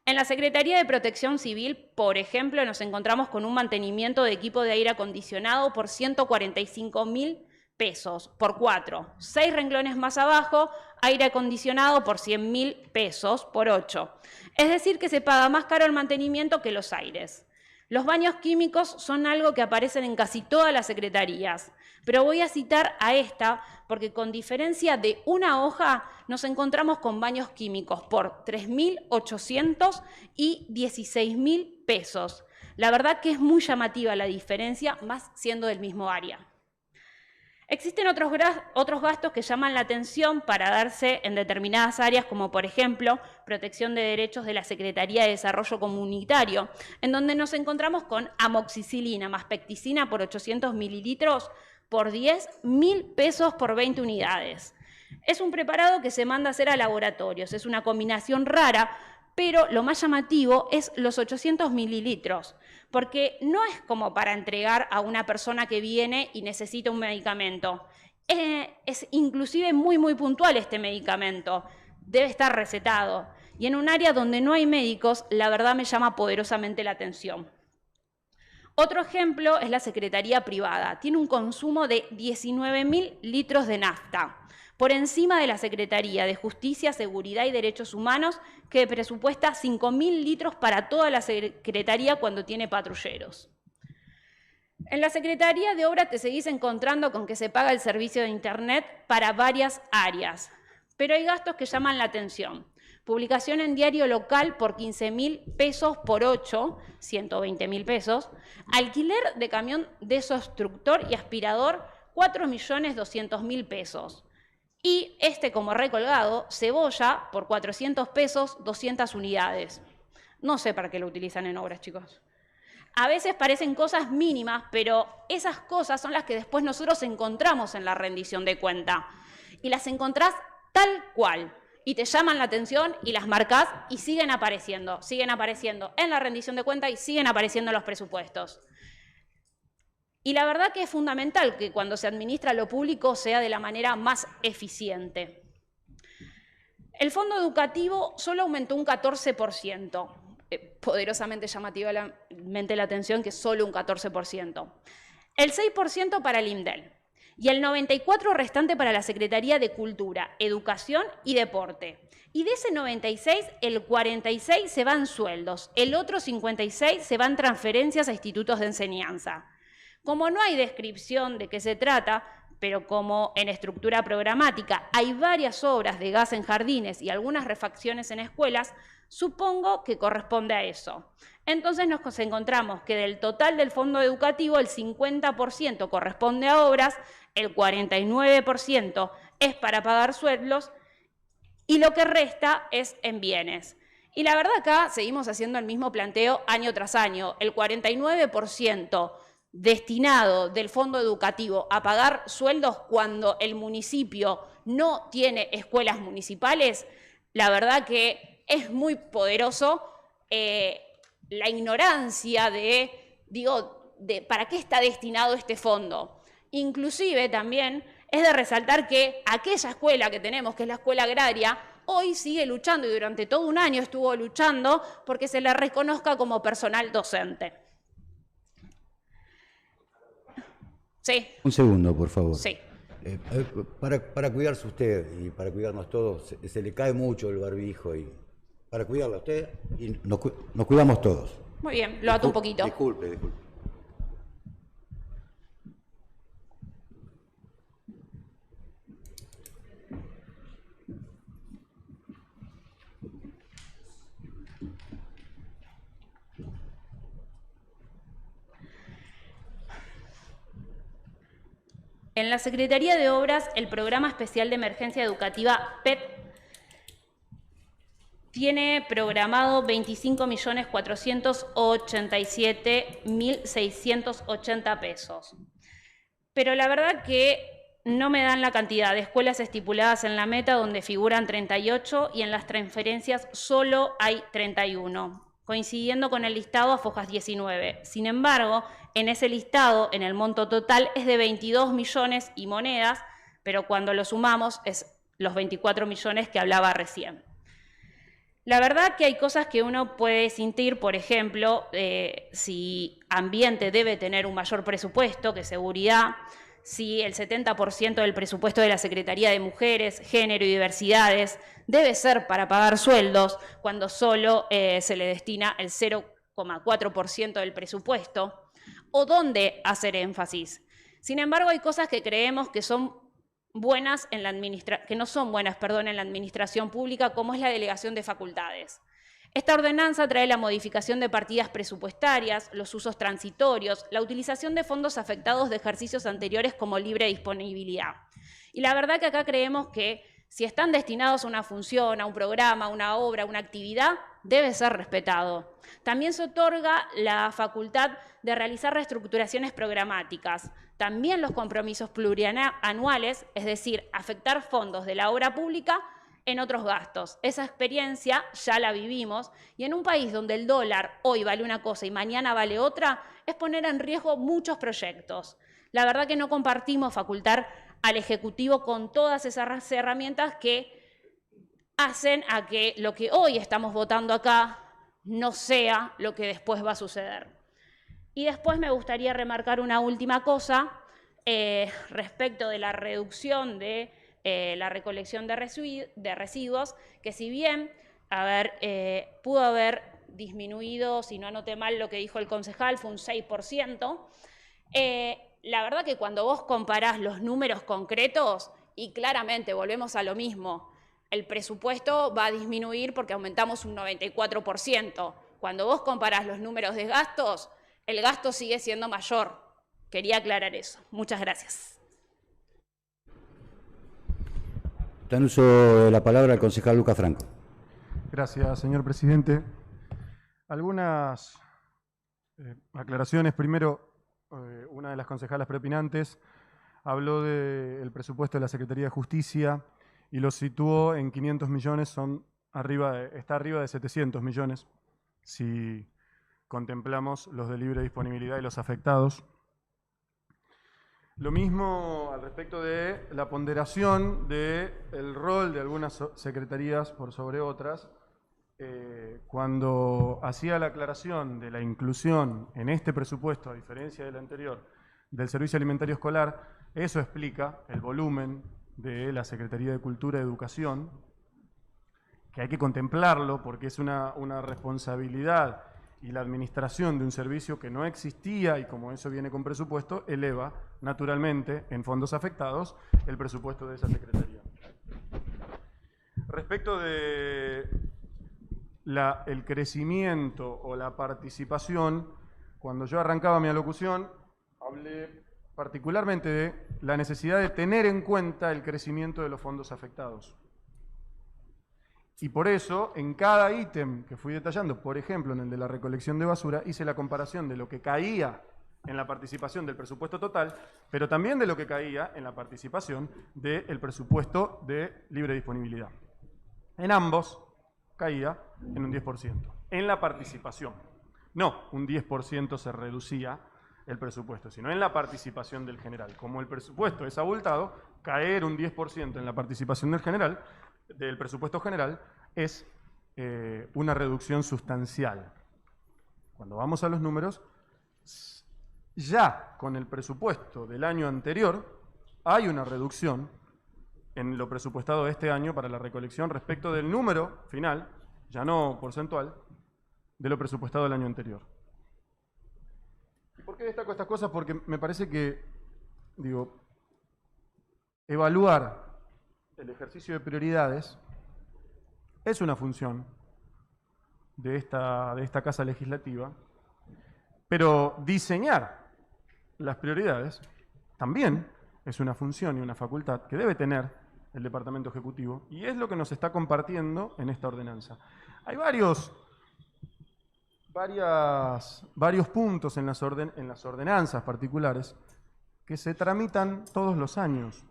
En la Secretaría de Protección Civil, por ejemplo, nos encontramos con un mantenimiento de equipo de aire acondicionado por 145.000 pesos por 4. 6 renglones más abajo, aire acondicionado por 100.000 pesos por 8. Es decir, que se paga más caro el mantenimiento que los aires. Los baños químicos son algo que aparecen en casi todas las secretarías, pero voy a citar a esta porque con diferencia de una hoja nos encontramos con baños químicos por 3.800 y 16.000 pesos. La verdad que es muy llamativa la diferencia, más siendo del mismo área. Existen otros gastos que llaman la atención para darse en determinadas áreas, como por ejemplo, protección de derechos de la Secretaría de Desarrollo Comunitario, en donde nos encontramos con amoxicilina más pecticina por 800 mililitros por 10.000 pesos por 20 unidades. Es un preparado que se manda a hacer a laboratorios, es una combinación rara, pero lo más llamativo es los 800 mililitros, porque no es como para entregar a una persona que viene y necesita un medicamento. Es inclusive muy puntual este medicamento, debe estar recetado. Y en un área donde no hay médicos, la verdad me llama poderosamente la atención. Otro ejemplo es la Secretaría Privada. Tiene un consumo de 19.000 litros de nafta, por encima de la Secretaría de Justicia, Seguridad y Derechos Humanos, que presupuesta 5.000 litros para toda la Secretaría cuando tiene patrulleros. En la Secretaría de Obra te seguís encontrando con que se paga el servicio de Internet para varias áreas, pero hay gastos que llaman la atención. Publicación en diario local por 15.000 pesos por 8, 120.000 pesos. Alquiler de camión desobstructor y aspirador, 4.200.000 pesos. Y como recolgado, cebolla por 400 pesos, 200 unidades. No sé para qué lo utilizan en obras, chicos. A veces parecen cosas mínimas, pero esas cosas son las que después nosotros encontramos en la rendición de cuenta. Y las encontrás tal cual. Y te llaman la atención y las marcás y siguen apareciendo en la rendición de cuenta y siguen apareciendo en los presupuestos. Y la verdad que es fundamental que cuando se administra lo público sea de la manera más eficiente. El fondo educativo solo aumentó un 14%, poderosamente llamativamente la atención que solo un 14%. El 6% para el INDEL y el 94% restante para la Secretaría de Cultura, Educación y Deporte. Y de ese 96, el 46 se van sueldos, el otro 56 se van transferencias a institutos de enseñanza. Como no hay descripción de qué se trata, pero como en estructura programática hay varias obras de gas en jardines y algunas refacciones en escuelas, supongo que corresponde a eso. Entonces nos encontramos que del total del fondo educativo el 50% corresponde a obras, el 49% es para pagar sueldos y lo que resta es en bienes. Y la verdad acá seguimos haciendo el mismo planteo año tras año. El 49% destinado del fondo educativo a pagar sueldos cuando el municipio no tiene escuelas municipales, la verdad que es muy poderoso la ignorancia de para qué está destinado este fondo. Inclusive también es de resaltar que aquella escuela que tenemos, que es la escuela agraria, hoy sigue luchando y durante todo un año estuvo luchando porque se le reconozca como personal docente. Sí. Un segundo, por favor. Sí. Para cuidarse usted y para cuidarnos todos, se le cae mucho el barbijo y para cuidarla a usted y nos cuidamos todos. Muy bien, lo ato un poquito. Disculpe. En la Secretaría de Obras, el Programa Especial de Emergencia Educativa PEP tiene programado 25.487.680 pesos. Pero la verdad que no me dan la cantidad de escuelas estipuladas en la meta, donde figuran 38 y en las transferencias solo hay 31, coincidiendo con el listado a fojas 19. Sin embargo, en ese listado, en el monto total, es de 22 millones y monedas, pero cuando lo sumamos es los 24 millones que hablaba recién. La verdad que hay cosas que uno puede sentir, por ejemplo, si ambiente debe tener un mayor presupuesto que seguridad, si el 70% del presupuesto de la Secretaría de Mujeres, Género y Diversidades debe ser para pagar sueldos, cuando solo se le destina el 0,4% del presupuesto, o dónde hacer énfasis. Sin embargo, hay cosas que creemos que son buenas en la que no son buenas, en la administración pública, como es la delegación de facultades. Esta ordenanza trae la modificación de partidas presupuestarias, los usos transitorios, la utilización de fondos afectados de ejercicios anteriores como libre disponibilidad. Y la verdad que acá creemos que si están destinados a una función, a un programa, a una obra, a una actividad, debe ser respetado. También se otorga la facultad de realizar reestructuraciones programáticas. También los compromisos plurianuales, es decir, afectar fondos de la obra pública en otros gastos. Esa experiencia ya la vivimos y en un país donde el dólar hoy vale una cosa y mañana vale otra, es poner en riesgo muchos proyectos. La verdad que no compartimos facultar al Ejecutivo con todas esas herramientas que hacen a que lo que hoy estamos votando acá no sea lo que después va a suceder. Y después me gustaría remarcar una última cosa respecto de la reducción de la recolección de residuos, que si bien pudo haber disminuido, si no anoté mal lo que dijo el concejal, fue un 6%, la verdad que cuando vos comparás los números concretos, y claramente volvemos a lo mismo, el presupuesto va a disminuir porque aumentamos un 94%. Cuando vos comparás los números de gastos, el gasto sigue siendo mayor. Quería aclarar eso. Muchas gracias. Está en uso de la palabra el concejal Lucas Franco. Gracias, señor presidente. Algunas aclaraciones. Primero, una de las concejalas preopinantes habló del presupuesto de la Secretaría de Justicia y lo situó en 500 millones, está arriba de 700 millones, si contemplamos los de libre disponibilidad y los afectados. Lo mismo al respecto de la ponderación del rol de algunas secretarías por sobre otras. Cuando hacía la aclaración de la inclusión en este presupuesto, a diferencia del anterior, del Servicio Alimentario Escolar, eso explica el volumen de la Secretaría de Cultura y Educación, que hay que contemplarlo porque es una responsabilidad y la administración de un servicio que no existía y como eso viene con presupuesto, eleva naturalmente en fondos afectados el presupuesto de esa Secretaría. Respecto de el crecimiento o la participación, cuando yo arrancaba mi alocución, hablé particularmente de la necesidad de tener en cuenta el crecimiento de los fondos afectados. Y por eso, en cada ítem que fui detallando, por ejemplo, en el de la recolección de basura, hice la comparación de lo que caía en la participación del presupuesto total, pero también de lo que caía en la participación del presupuesto de libre disponibilidad. En ambos caía en un 10%, en la participación. No, un 10% se reducía el presupuesto, sino en la participación del general. Como el presupuesto es abultado, caer un 10% en la participación del presupuesto general es una reducción sustancial. Cuando vamos a los números, ya con el presupuesto del año anterior hay una reducción en lo presupuestado de este año para la recolección respecto del número final, ya no porcentual, de lo presupuestado del año anterior. ¿Y por qué destaco estas cosas? Porque me parece que, evaluar el ejercicio de prioridades es una función de esta Casa Legislativa, pero diseñar las prioridades también es una función y una facultad que debe tener el Departamento Ejecutivo, y es lo que nos está compartiendo en esta ordenanza. Hay varios puntos en las ordenanzas particulares que se tramitan todos los años,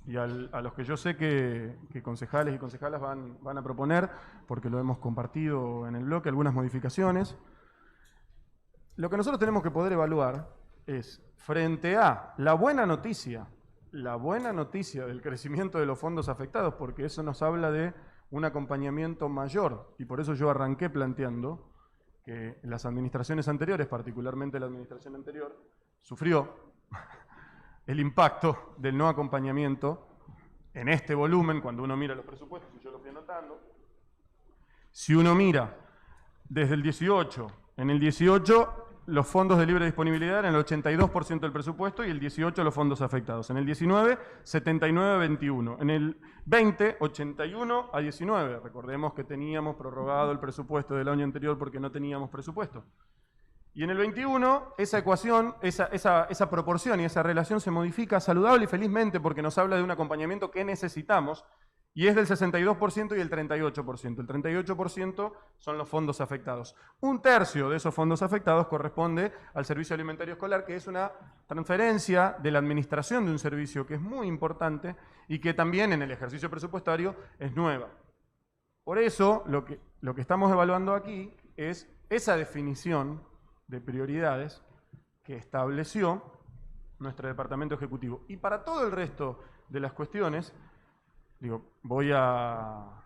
y a los que yo sé que concejales y concejalas van a proponer, porque lo hemos compartido en el bloque, algunas modificaciones. Lo que nosotros tenemos que poder evaluar es, frente a la buena noticia del crecimiento de los fondos afectados, porque eso nos habla de un acompañamiento mayor, y por eso yo arranqué planteando que las administraciones anteriores, particularmente la administración anterior, sufrió el impacto del no acompañamiento en este volumen. Cuando uno mira los presupuestos, y yo lo fui anotando, si uno mira desde el 18, en el 18 los fondos de libre disponibilidad eran el 82% del presupuesto y el 18 los fondos afectados. En el 19, 79-21. En el 20, 81-19. Recordemos que teníamos prorrogado el presupuesto del año anterior porque no teníamos presupuesto. Y en el 21, esa ecuación, esa proporción y esa relación se modifica saludable y felizmente porque nos habla de un acompañamiento que necesitamos, y es del 62% y el 38%. El 38% son los fondos afectados. Un tercio de esos fondos afectados corresponde al servicio alimentario escolar, que es una transferencia de la administración de un servicio que es muy importante y que también en el ejercicio presupuestario es nueva. Por eso, lo que estamos evaluando aquí es esa definición de prioridades que estableció nuestro Departamento Ejecutivo. Y para todo el resto de las cuestiones, voy a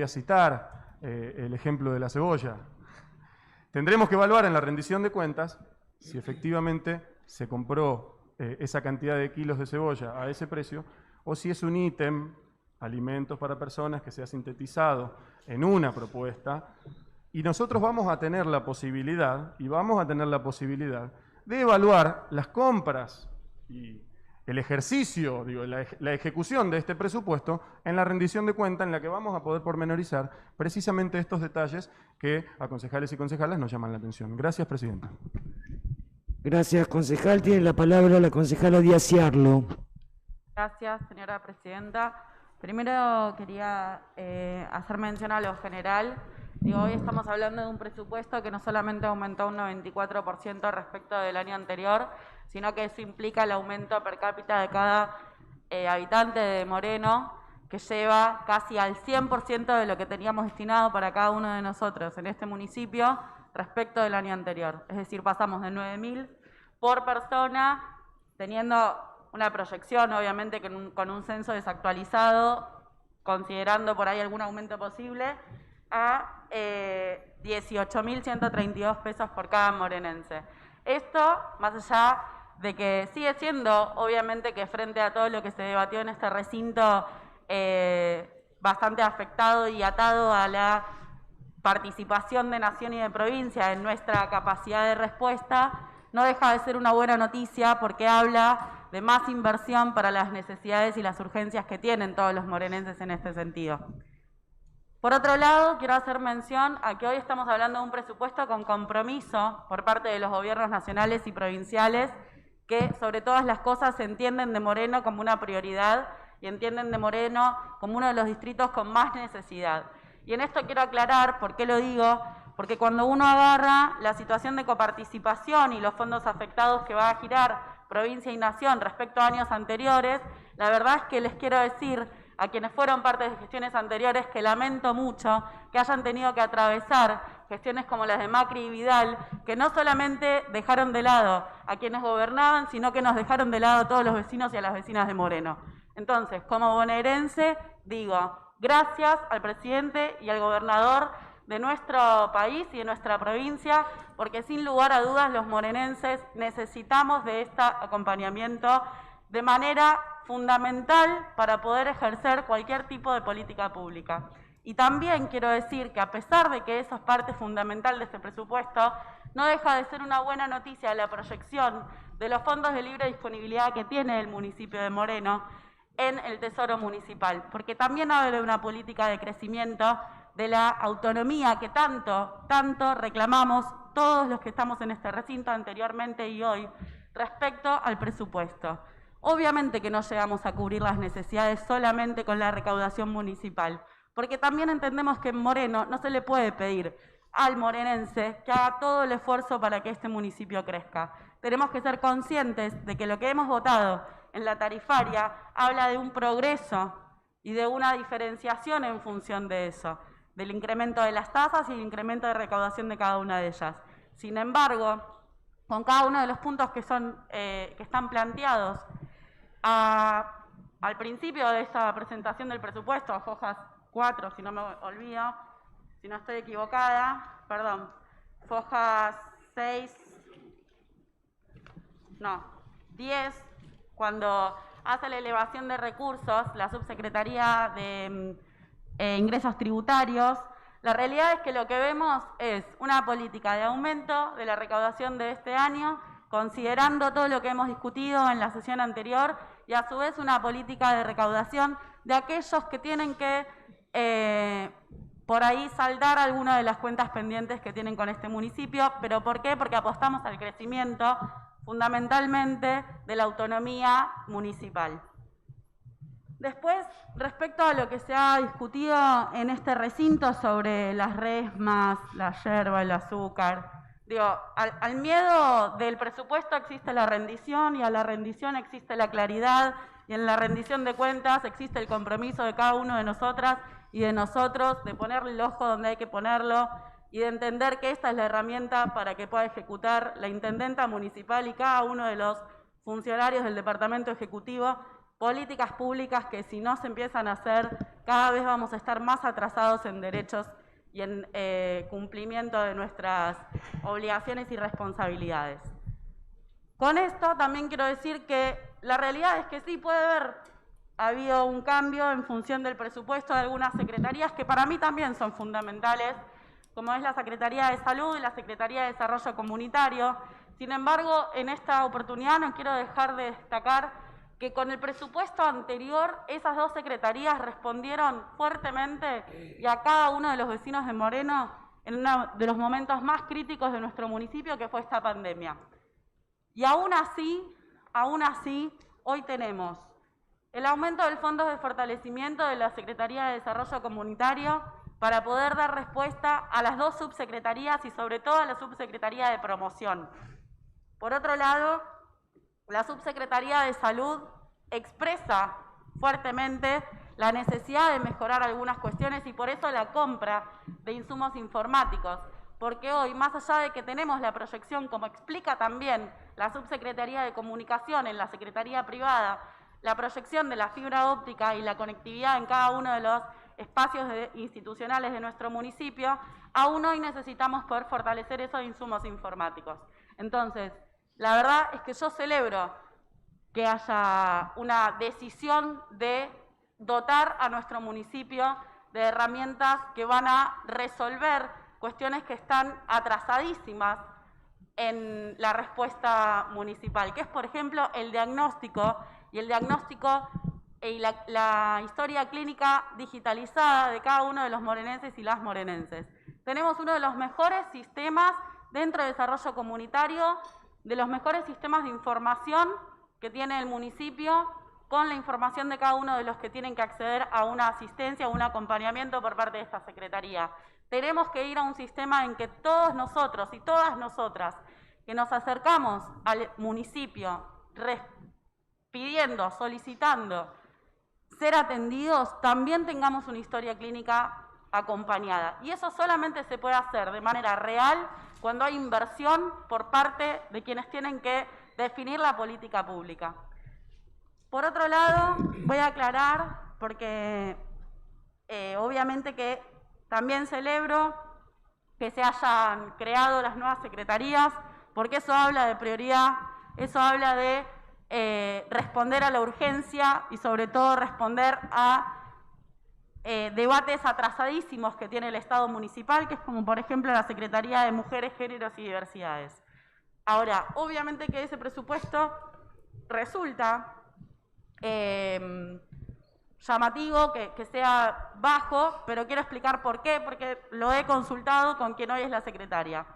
citar el ejemplo de la cebolla. Tendremos que evaluar en la rendición de cuentas si efectivamente se compró esa cantidad de kilos de cebolla a ese precio, o si es un ítem, alimentos para personas, que se ha sintetizado en una propuesta, y nosotros vamos a tener la posibilidad, de evaluar las compras y el ejercicio, la ejecución de este presupuesto en la rendición de cuenta, en la que vamos a poder pormenorizar precisamente estos detalles que a concejales y concejalas nos llaman la atención. Gracias, Presidenta. Gracias, concejal. Tiene la palabra la concejala Díaz Ciarlo. Gracias, señora Presidenta. Primero quería hacer mención a lo general. Hoy estamos hablando de un presupuesto que no solamente aumentó un 94% respecto del año anterior, sino que eso implica el aumento per cápita de cada habitante de Moreno, que lleva casi al 100% de lo que teníamos destinado para cada uno de nosotros en este municipio respecto del año anterior. Es decir, pasamos de 9.000 por persona, teniendo una proyección, obviamente, con un censo desactualizado, considerando por ahí algún aumento posible, a 18.132 pesos por cada morenense. Esto, más allá de que sigue siendo, obviamente, que frente a todo lo que se debatió en este recinto, bastante afectado y atado a la participación de nación y de provincia en nuestra capacidad de respuesta, no deja de ser una buena noticia porque habla de más inversión para las necesidades y las urgencias que tienen todos los morenenses en este sentido. Por otro lado, quiero hacer mención a que hoy estamos hablando de un presupuesto con compromiso por parte de los gobiernos nacionales y provinciales que, sobre todas las cosas, se entienden de Moreno como una prioridad y entienden de Moreno como uno de los distritos con más necesidad. Y en esto quiero aclarar, ¿por qué lo digo? porque cuando uno agarra la situación de coparticipación y los fondos afectados que va a girar provincia y nación respecto a años anteriores, la verdad es que les quiero decir a quienes fueron parte de gestiones anteriores que lamento mucho que hayan tenido que atravesar gestiones como las de Macri y Vidal, que no solamente dejaron de lado a quienes gobernaban, sino que nos dejaron de lado a todos los vecinos y a las vecinas de Moreno. Entonces, como bonaerense, digo, gracias al presidente y al gobernador de nuestro país y de nuestra provincia, porque sin lugar a dudas los morenenses necesitamos de este acompañamiento de manera fundamental para poder ejercer cualquier tipo de política pública. Y también quiero decir que a pesar de que eso es parte fundamental de este presupuesto, no deja de ser una buena noticia la proyección de los fondos de libre disponibilidad que tiene el municipio de Moreno en el Tesoro Municipal, porque también habla de una política de crecimiento de la autonomía que tanto reclamamos todos los que estamos en este recinto anteriormente y hoy respecto al presupuesto. Obviamente que no llegamos a cubrir las necesidades solamente con la recaudación municipal, porque también entendemos que en Moreno no se le puede pedir al morenense que haga todo el esfuerzo para que este municipio crezca. Tenemos que ser conscientes de que lo que hemos votado en la tarifaria habla de un progreso y de una diferenciación en función de eso, del incremento de las tasas y el incremento de recaudación de cada una de ellas. Sin embargo, con cada uno de los puntos que están planteados al principio de esta presentación del presupuesto, a hojas 4, si no me olvido, si no estoy equivocada, perdón, hojas 6, no, 10, cuando hace la elevación de recursos, la Subsecretaría de Ingresos Tributarios, la realidad es que lo que vemos es una política de aumento de la recaudación de este año, considerando todo lo que hemos discutido en la sesión anterior, y a su vez una política de recaudación de aquellos que tienen que por ahí saldar algunas de las cuentas pendientes que tienen con este municipio. ¿Pero por qué? Porque apostamos al crecimiento fundamentalmente de la autonomía municipal. Después, respecto a lo que se ha discutido en este recinto sobre las resmas, la yerba, el azúcar, digo, al miedo del presupuesto existe la rendición, y a la rendición existe la claridad, y en la rendición de cuentas existe el compromiso de cada uno de nosotras y de nosotros de ponerle el ojo donde hay que ponerlo y de entender que esta es la herramienta para que pueda ejecutar la intendenta municipal y cada uno de los funcionarios del departamento ejecutivo políticas públicas que, si no se empiezan a hacer, cada vez vamos a estar más atrasados en derechos y en cumplimiento de nuestras obligaciones y responsabilidades. Con esto también quiero decir que la realidad es que sí puede haber habido un cambio en función del presupuesto de algunas secretarías que para mí también son fundamentales, como es la Secretaría de Salud y la Secretaría de Desarrollo Comunitario. Sin embargo, en esta oportunidad no quiero dejar de destacar que con el presupuesto anterior esas dos secretarías respondieron fuertemente y a cada uno de los vecinos de Moreno en uno de los momentos más críticos de nuestro municipio, que fue esta pandemia. Y aún así, hoy tenemos el aumento del Fondo de Fortalecimiento de la Secretaría de Desarrollo Comunitario para poder dar respuesta a las dos subsecretarías y sobre todo a la Subsecretaría de Promoción. Por otro lado, la Subsecretaría de Salud expresa fuertemente la necesidad de mejorar algunas cuestiones y por eso la compra de insumos informáticos, porque hoy, más allá de que tenemos la proyección, como explica también la Subsecretaría de Comunicación en la Secretaría Privada, la proyección de la fibra óptica y la conectividad en cada uno de los espacios institucionales de nuestro municipio, aún hoy necesitamos poder fortalecer esos insumos informáticos. Entonces, la verdad es que yo celebro que haya una decisión de dotar a nuestro municipio de herramientas que van a resolver cuestiones que están atrasadísimas en la respuesta municipal, que es, por ejemplo, el diagnóstico y la historia clínica digitalizada de cada uno de los morenenses y las morenenses. Tenemos uno de los mejores sistemas dentro de desarrollo comunitario, de los mejores sistemas de información que tiene el municipio, con la información de cada uno de los que tienen que acceder a una asistencia o un acompañamiento por parte de esta Secretaría. Tenemos que ir a un sistema en que todos nosotros y todas nosotras que nos acercamos al municipio pidiendo, solicitando ser atendidos, también tengamos una historia clínica acompañada. Y eso solamente se puede hacer de manera real cuando hay inversión por parte de quienes tienen que definir la política pública. Por otro lado, voy a aclarar, porque obviamente que también celebro que se hayan creado las nuevas secretarías, porque eso habla de prioridad, eso habla de responder a la urgencia y sobre todo responder a debates atrasadísimos que tiene el Estado municipal, que es como por ejemplo la Secretaría de Mujeres, Géneros y Diversidades. Ahora, obviamente que ese presupuesto resulta llamativo que sea bajo, pero quiero explicar por qué, porque lo he consultado con quien hoy es la secretaria.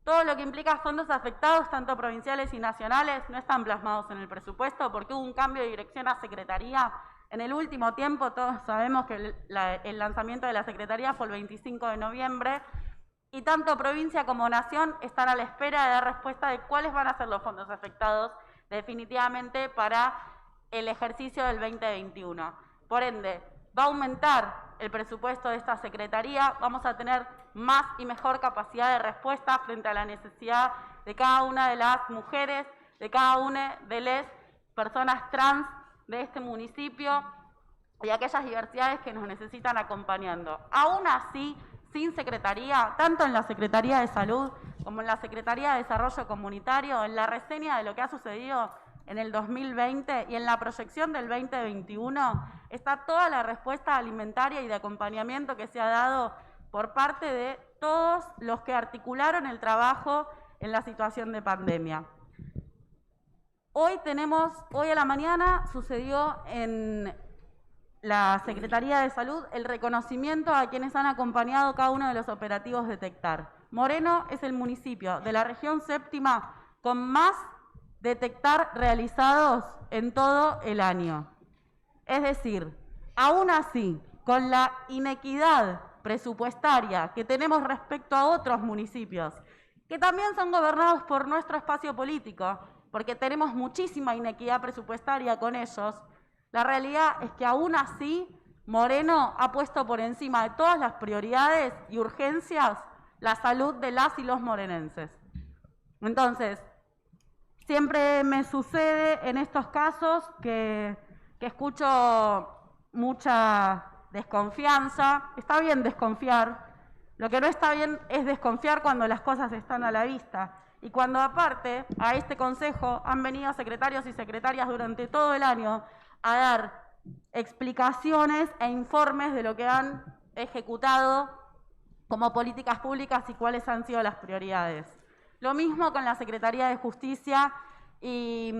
Todo lo que implica fondos afectados, tanto provinciales y nacionales, no están plasmados en el presupuesto porque hubo un cambio de dirección a secretaría. En el último tiempo, todos sabemos que el lanzamiento de la secretaría fue el 25 de noviembre y tanto provincia como nación están a la espera de dar respuesta de cuáles van a ser los fondos afectados definitivamente para el ejercicio del 2021. Por ende, va a aumentar el presupuesto de esta secretaría, vamos a tener más y mejor capacidad de respuesta frente a la necesidad de cada una de las mujeres, de cada una de las personas trans de este municipio y aquellas diversidades que nos necesitan acompañando. Aún así, sin secretaría, tanto en la Secretaría de Salud como en la Secretaría de Desarrollo Comunitario, en la reseña de lo que ha sucedido en el 2020 y en la proyección del 2021, está toda la respuesta alimentaria y de acompañamiento que se ha dado por parte de todos los que articularon el trabajo en la situación de pandemia. Hoy a la mañana sucedió en la Secretaría de Salud el reconocimiento a quienes han acompañado cada uno de los operativos Detectar. Moreno es el municipio de la región séptima con más Detectar realizados en todo el año. Es decir, aún así, con la inequidad presupuestaria que tenemos respecto a otros municipios, que también son gobernados por nuestro espacio político, porque tenemos muchísima inequidad presupuestaria con ellos, la realidad es que aún así Moreno ha puesto por encima de todas las prioridades y urgencias la salud de las y los morenenses. Entonces, siempre me sucede en estos casos que escucho mucha desconfianza. Está bien desconfiar. Lo que no está bien es desconfiar cuando las cosas están a la vista. Y cuando aparte a este consejo han venido secretarios y secretarias durante todo el año a dar explicaciones e informes de lo que han ejecutado como políticas públicas y cuáles han sido las prioridades. Lo mismo con la Secretaría de Justicia y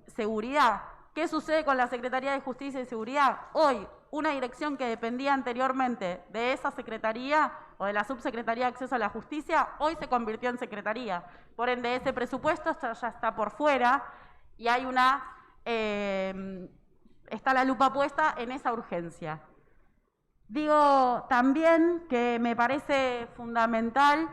Seguridad. ¿Qué sucede con la Secretaría de Justicia y Seguridad? Hoy, una dirección que dependía anteriormente de esa secretaría o de la Subsecretaría de Acceso a la Justicia, hoy se convirtió en secretaría. Por ende, ese presupuesto ya está por fuera y hay está la lupa puesta en esa urgencia. Digo también que me parece fundamental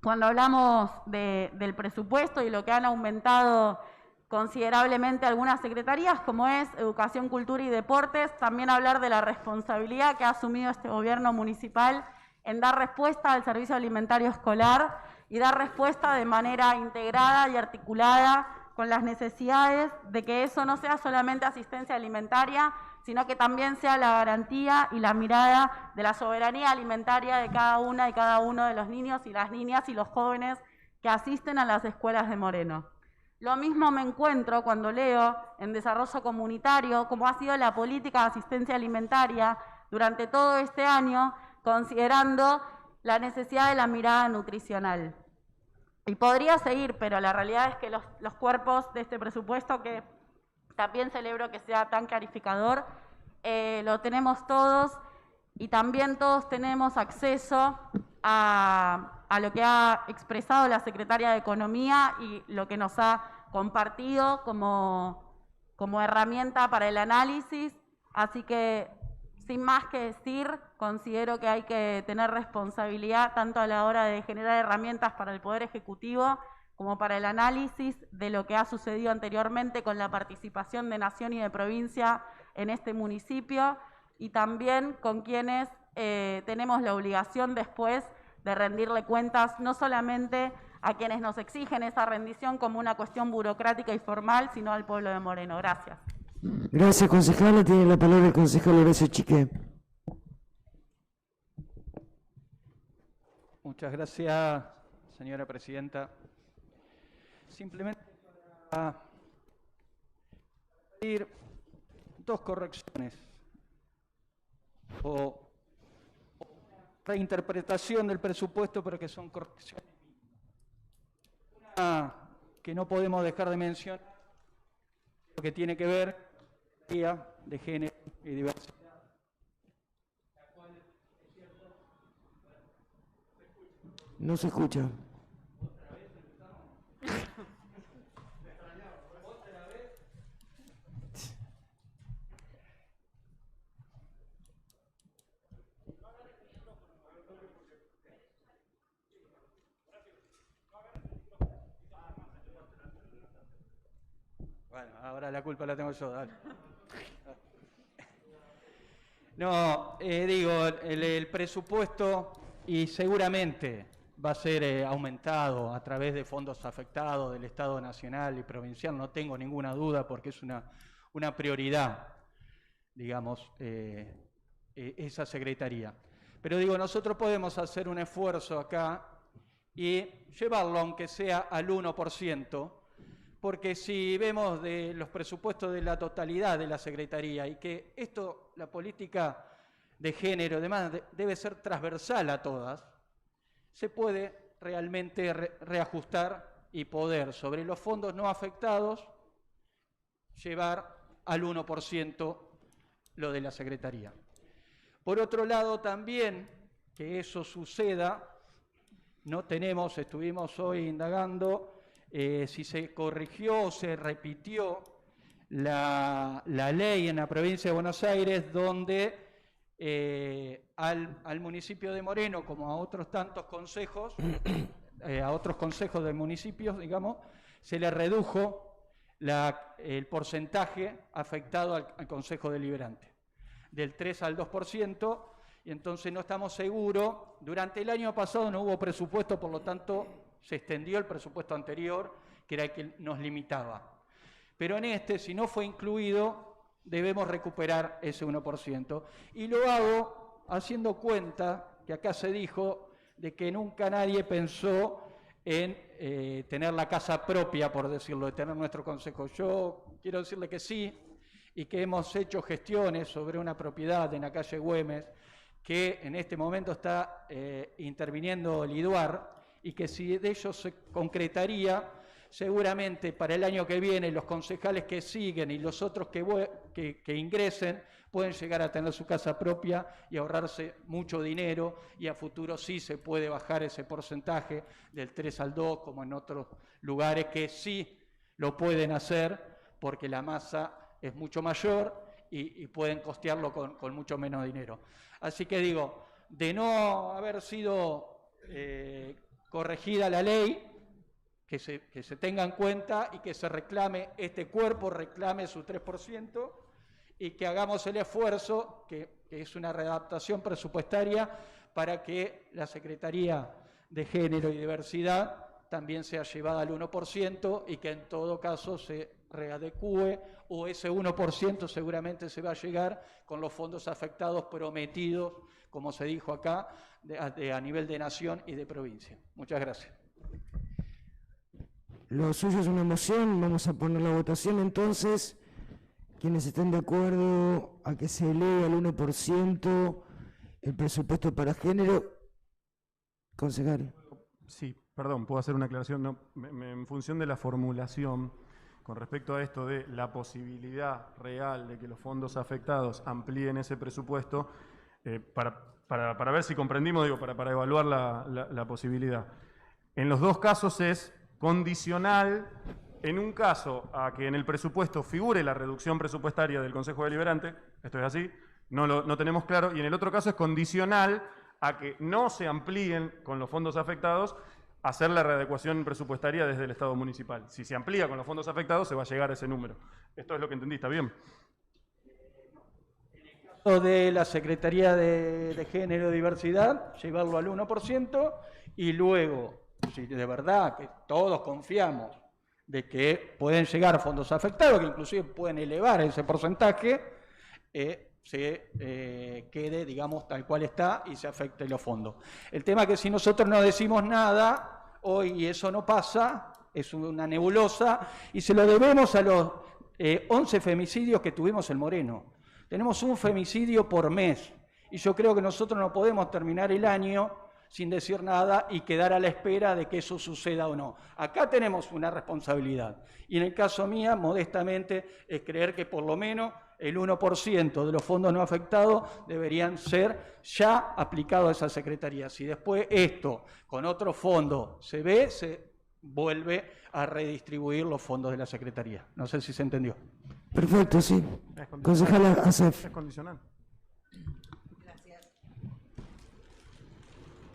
cuando hablamos del presupuesto y lo que han aumentado considerablemente algunas secretarías, como es Educación, Cultura y Deportes, también hablar de la responsabilidad que ha asumido este gobierno municipal en dar respuesta al servicio alimentario escolar y dar respuesta de manera integrada y articulada con las necesidades de que eso no sea solamente asistencia alimentaria, sino que también sea la garantía y la mirada de la soberanía alimentaria de cada una y cada uno de los niños y las niñas y los jóvenes que asisten a las escuelas de Moreno. Lo mismo me encuentro cuando leo en Desarrollo Comunitario cómo ha sido la política de asistencia alimentaria durante todo este año, considerando la necesidad de la mirada nutricional. Y podría seguir, pero la realidad es que los cuerpos de este presupuesto, que también celebro que sea tan clarificador, lo tenemos todos y también todos tenemos acceso a lo que ha expresado la Secretaria de Economía y lo que nos ha compartido como herramienta para el análisis. Así que sin más que decir, considero que hay que tener responsabilidad tanto a la hora de generar herramientas para el Poder Ejecutivo como para el análisis de lo que ha sucedido anteriormente con la participación de Nación y de provincia en este municipio, y también con quienes tenemos la obligación después de rendirle cuentas no solamente a quienes nos exigen esa rendición como una cuestión burocrática y formal, sino al pueblo de Moreno. Gracias. Gracias, concejala. Tiene la palabra el concejal Horacio Chiqué. Muchas gracias, señora presidenta. Simplemente para pedir dos correcciones o reinterpretación del presupuesto, pero que son correcciones. Una que no podemos dejar de mencionar, lo que tiene que ver de género y diversidad. No se escucha. Bueno, ahora la culpa la tengo yo, dale. No, digo, el presupuesto y seguramente va a ser aumentado a través de fondos afectados del Estado nacional y provincial, no tengo ninguna duda, porque es una prioridad, digamos, esa secretaría. Pero digo, nosotros podemos hacer un esfuerzo acá y llevarlo, aunque sea al 1%, porque si vemos de los presupuestos de la totalidad de la Secretaría y que esto, la política de género y demás, debe ser transversal a todas, se puede realmente reajustar y poder, sobre los fondos no afectados, llevar al 1% lo de la Secretaría. Por otro lado, también, que eso suceda, no tenemos, estuvimos hoy indagando, si se corrigió o se repitió la ley en la provincia de Buenos Aires, donde al municipio de Moreno, como a otros tantos consejos, a otros consejos de municipios, digamos, se le redujo el porcentaje afectado al Consejo Deliberante, del 3 al 2%, y entonces no estamos seguros. Durante el año pasado no hubo presupuesto, por lo tanto se extendió el presupuesto anterior, que era el que nos limitaba. Pero en este, si no fue incluido, debemos recuperar ese 1%. Y lo hago haciendo cuenta que acá se dijo de que nunca nadie pensó en tener la casa propia, por decirlo, de tener nuestro consejo. Yo quiero decirle que sí, y que hemos hecho gestiones sobre una propiedad en la calle Güemes, que en este momento está interviniendo el IDUAR, y que si de ello se concretaría, seguramente para el año que viene los concejales que siguen y los otros que ingresen pueden llegar a tener su casa propia y ahorrarse mucho dinero, y a futuro sí se puede bajar ese porcentaje del 3 al 2, como en otros lugares que sí lo pueden hacer, porque la masa es mucho mayor y pueden costearlo con mucho menos dinero. Así que digo, de no haber sido corregida la ley, que se tenga en cuenta y que se reclame, este cuerpo reclame su 3%, y que hagamos el esfuerzo, que es una readaptación presupuestaria, para que la Secretaría de Género y Diversidad también sea llevada al 1%, y que en todo caso se readecúe, o ese 1% seguramente se va a llegar con los fondos afectados prometidos, como se dijo acá, a nivel de nación y de provincia. Muchas gracias. Lo suyo es una moción, vamos a poner la votación entonces. Quienes estén de acuerdo a que se eleve al 1% el presupuesto para género. Concejal. Sí, perdón, puedo hacer una aclaración. No, en función de la formulación, con respecto a esto de la posibilidad real de que los fondos afectados amplíen ese presupuesto, para ver si comprendimos, digo, para evaluar la posibilidad. En los dos casos es condicional, en un caso a que en el presupuesto figure la reducción presupuestaria del Consejo Deliberante, esto es así, no tenemos claro. Y en el otro caso es condicional a que no se amplíen con los fondos afectados, hacer la readecuación presupuestaria desde el Estado municipal. Si se amplía con los fondos afectados, se va a llegar a ese número. Esto es lo que entendí, ¿está bien? De la Secretaría de Género y Diversidad, llevarlo al 1%, y luego, si de verdad que todos confiamos de que pueden llegar fondos afectados, que inclusive pueden elevar ese porcentaje, se quede, digamos, tal cual está y se afecte los fondos. El tema es que si nosotros no decimos nada hoy y eso no pasa, es una nebulosa, y se lo debemos a los 11 femicidios que tuvimos en Moreno. Tenemos un femicidio por mes, y yo creo que nosotros no podemos terminar el año sin decir nada y quedar a la espera de que eso suceda o no. Acá tenemos una responsabilidad, y en el caso mía, modestamente, es creer que por lo menos el 1% de los fondos no afectados deberían ser ya aplicados a esa secretaría. Si después esto, con otro fondo, se ve, se vuelve a redistribuir los fondos de la secretaría. No sé si se entendió. Perfecto, sí. Concejala Acef. Es condicional. Gracias.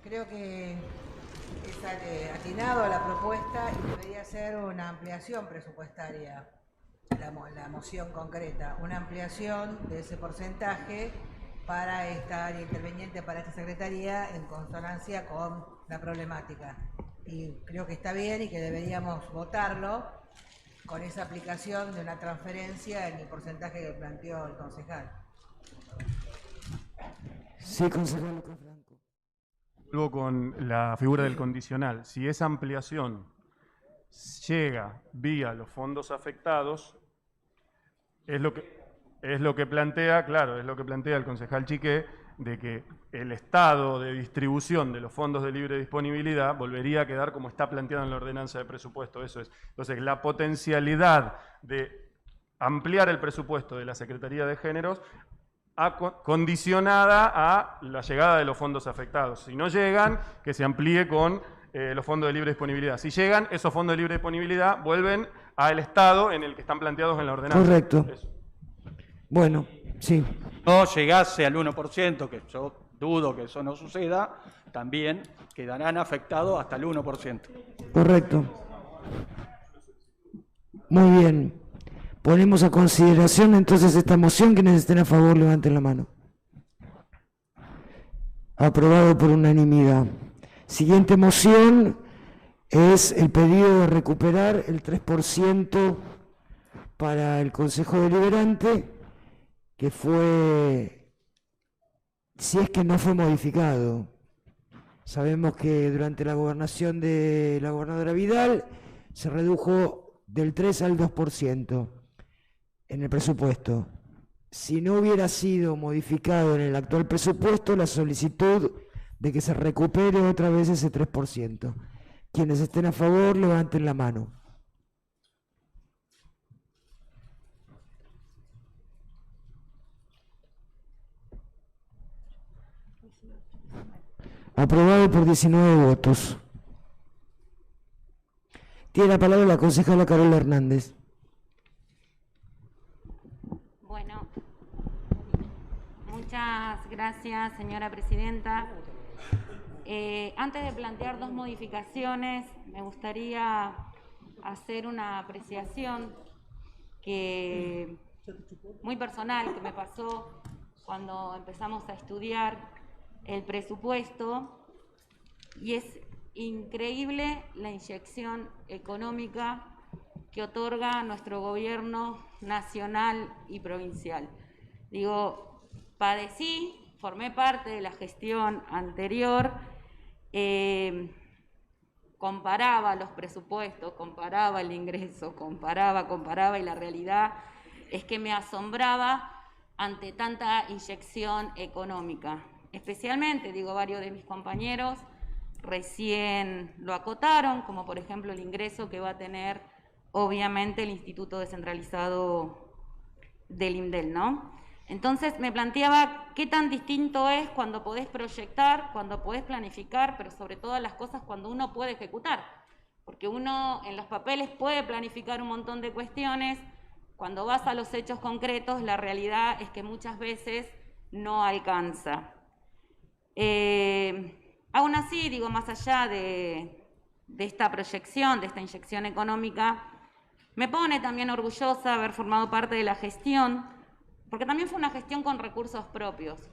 Creo que es atinado la propuesta y debería ser una ampliación presupuestaria, la moción concreta, una ampliación de ese porcentaje para estar interveniente para esta secretaría en consonancia con la problemática. Y creo que está bien y que deberíamos votarlo con esa aplicación de una transferencia en el porcentaje que planteó el concejal. Sí, concejal Lucas Franco. Luego con la figura del condicional. Si esa ampliación llega vía los fondos afectados, es lo que plantea, claro, es lo que plantea el concejal Chiqué, de que el estado de distribución de los fondos de libre disponibilidad volvería a quedar como está planteado en la ordenanza de presupuesto. Eso es. Entonces, la potencialidad de ampliar el presupuesto de la Secretaría de Géneros condicionada a la llegada de los fondos afectados. Si no llegan, que se amplíe con los fondos de libre disponibilidad. Si llegan, esos fondos de libre disponibilidad vuelven al estado en el que están planteados en la ordenanza. Correcto. Eso. Bueno, sí. No llegase al 1%, que yo dudo que eso no suceda, también quedarán afectados hasta el 1%. Correcto. Muy bien. Ponemos a consideración entonces esta moción. Quienes estén a favor, levanten la mano. Aprobado por unanimidad. Siguiente moción es el pedido de recuperar el 3% para el Consejo Deliberante, que fue, si es que no fue modificado. Sabemos que durante la gobernación de la gobernadora Vidal se redujo del 3 al 2% en el presupuesto. Si no hubiera sido modificado en el actual presupuesto, la solicitud de que se recupere otra vez ese 3%. Quienes estén a favor, levanten la mano. Aprobado por 19 votos. Tiene la palabra la concejala Carola Hernández. Bueno, muchas gracias, señora presidenta. Antes de plantear dos modificaciones, me gustaría hacer una apreciación muy personal que me pasó cuando empezamos a estudiar el presupuesto, y es increíble la inyección económica que otorga nuestro gobierno nacional y provincial. Digo, formé parte de la gestión anterior, comparaba los presupuestos, comparaba el ingreso, comparaba, y la realidad es que me asombraba ante tanta inyección económica. Especialmente, varios de mis compañeros recién lo acotaron, como por ejemplo el ingreso que va a tener, obviamente, el Instituto Descentralizado del INDEL, ¿no? Entonces me planteaba qué tan distinto es cuando podés proyectar, cuando podés planificar, pero sobre todas las cosas cuando uno puede ejecutar. Porque uno en los papeles puede planificar un montón de cuestiones, cuando vas a los hechos concretos, la realidad es que muchas veces no alcanza. Aún así, digo, más allá de esta proyección, de esta inyección económica, me pone también orgullosa haber formado parte de la gestión, porque también fue una gestión con recursos propios.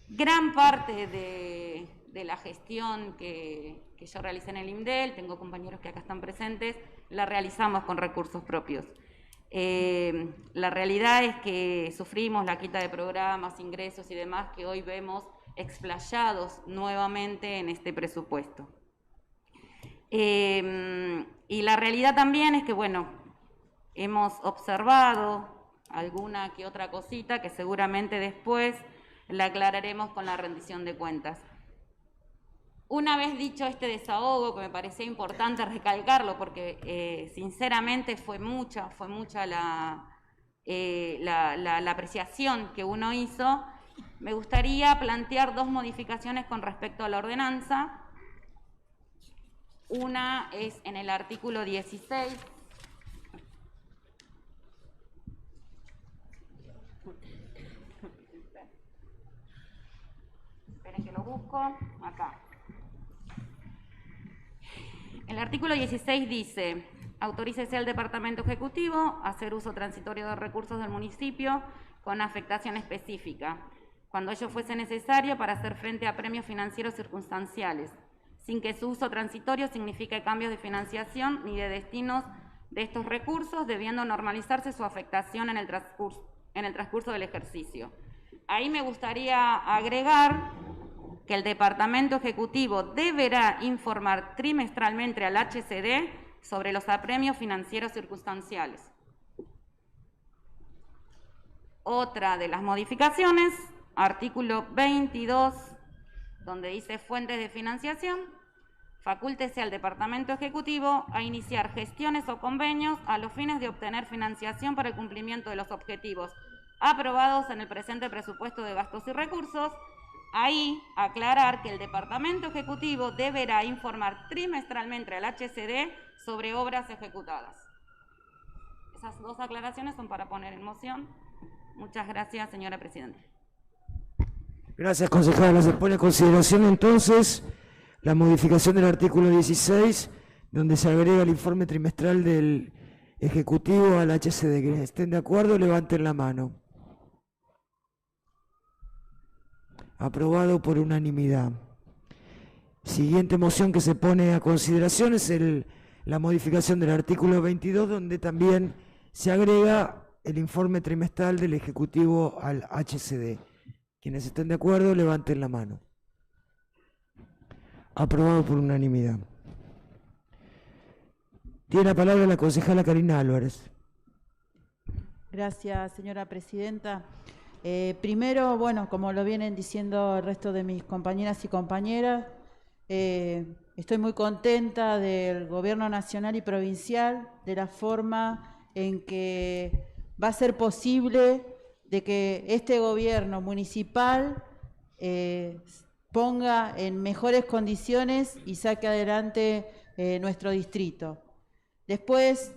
Gran parte de la gestión que yo realicé en el IMDEL, tengo compañeros que acá están presentes, la realizamos con recursos propios. La realidad es que sufrimos la quita de programas, ingresos y demás que hoy vemos explayados nuevamente en este presupuesto. Y la realidad también es que, bueno, hemos observado alguna que otra cosita que seguramente después la aclararemos con la rendición de cuentas. Una vez dicho este desahogo, que me parecía importante recalcarlo, porque sinceramente fue mucha la apreciación que uno hizo, me gustaría plantear dos modificaciones con respecto a la ordenanza. Una es en el artículo 16. Esperen que lo busco. Acá. El artículo 16 dice: autorícese al Departamento Ejecutivo a hacer uso transitorio de recursos del municipio con afectación específica, cuando ello fuese necesario para hacer frente a premios financieros circunstanciales, sin que su uso transitorio signifique cambios de financiación ni de destinos de estos recursos, debiendo normalizarse su afectación en el transcurso del ejercicio. Ahí me gustaría agregar que el Departamento Ejecutivo deberá informar trimestralmente al HCD sobre los apremios financieros circunstanciales. Otra de las modificaciones, artículo 22, donde dice fuentes de financiación, facúltese al Departamento Ejecutivo a iniciar gestiones o convenios a los fines de obtener financiación para el cumplimiento de los objetivos aprobados en el presente presupuesto de gastos y recursos. Ahí aclarar que el Departamento Ejecutivo deberá informar trimestralmente al HCD sobre obras ejecutadas. Esas dos aclaraciones son para poner en moción. Muchas gracias, señora presidenta. Gracias, concejala. Se pone a consideración entonces la modificación del artículo 16, donde se agrega el informe trimestral del Ejecutivo al HCD. Quienes estén de acuerdo, levanten la mano. Aprobado por unanimidad. Siguiente moción que se pone a consideración es la modificación del artículo 22, donde también se agrega el informe trimestral del Ejecutivo al HCD. Quienes estén de acuerdo, levanten la mano. Aprobado por unanimidad. Tiene la palabra la concejala Karina Álvarez. Gracias, señora presidenta. Primero, bueno, como lo vienen diciendo el resto de mis compañeras y compañeras, estoy muy contenta del Gobierno nacional y provincial, de la forma en que va a ser posible de que este gobierno municipal ponga en mejores condiciones y saque adelante nuestro distrito. Después,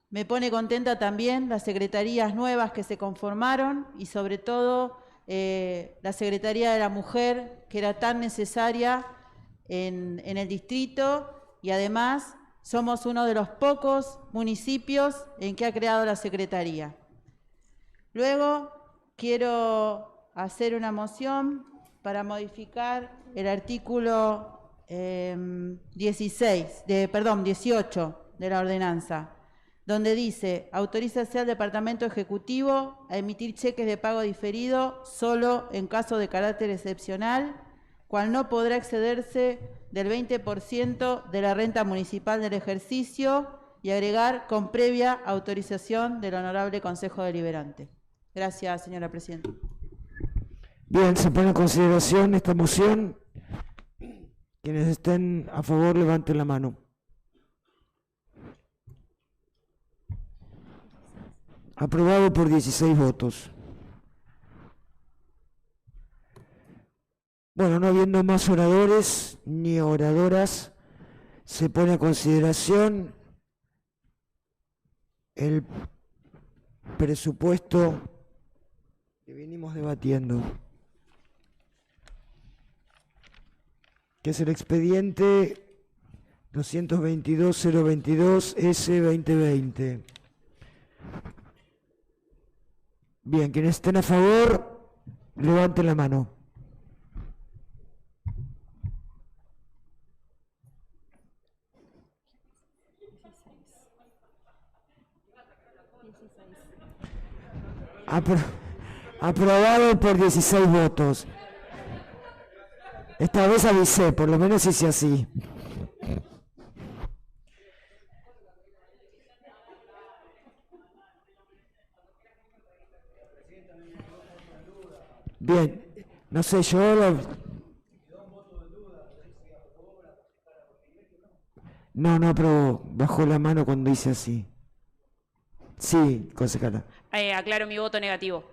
me pone contenta también las secretarías nuevas que se conformaron y sobre todo la Secretaría de la Mujer, que era tan necesaria en el distrito, y además somos uno de los pocos municipios en que ha creado la Secretaría. Luego quiero hacer una moción para modificar el artículo 18 de la ordenanza, donde dice: autorízase al Departamento Ejecutivo a emitir cheques de pago diferido solo en caso de carácter excepcional, cual no podrá excederse del 20% de la renta municipal del ejercicio, y agregar con previa autorización del Honorable Consejo Deliberante. Gracias, señora presidenta. Bien, se pone a consideración esta moción. Quienes estén a favor, levanten la mano. Aprobado por 16 votos. Bueno, no habiendo más oradores ni oradoras, se pone a consideración el presupuesto que venimos debatiendo, que es el expediente 222.022-S2020. Bien, quienes estén a favor, levanten la mano. Aprobado por 16 votos. Esta vez avisé, por lo menos hice así. Bien, no sé, No, pero bajó la mano cuando hice así. Sí, concejala. Aclaro mi voto negativo.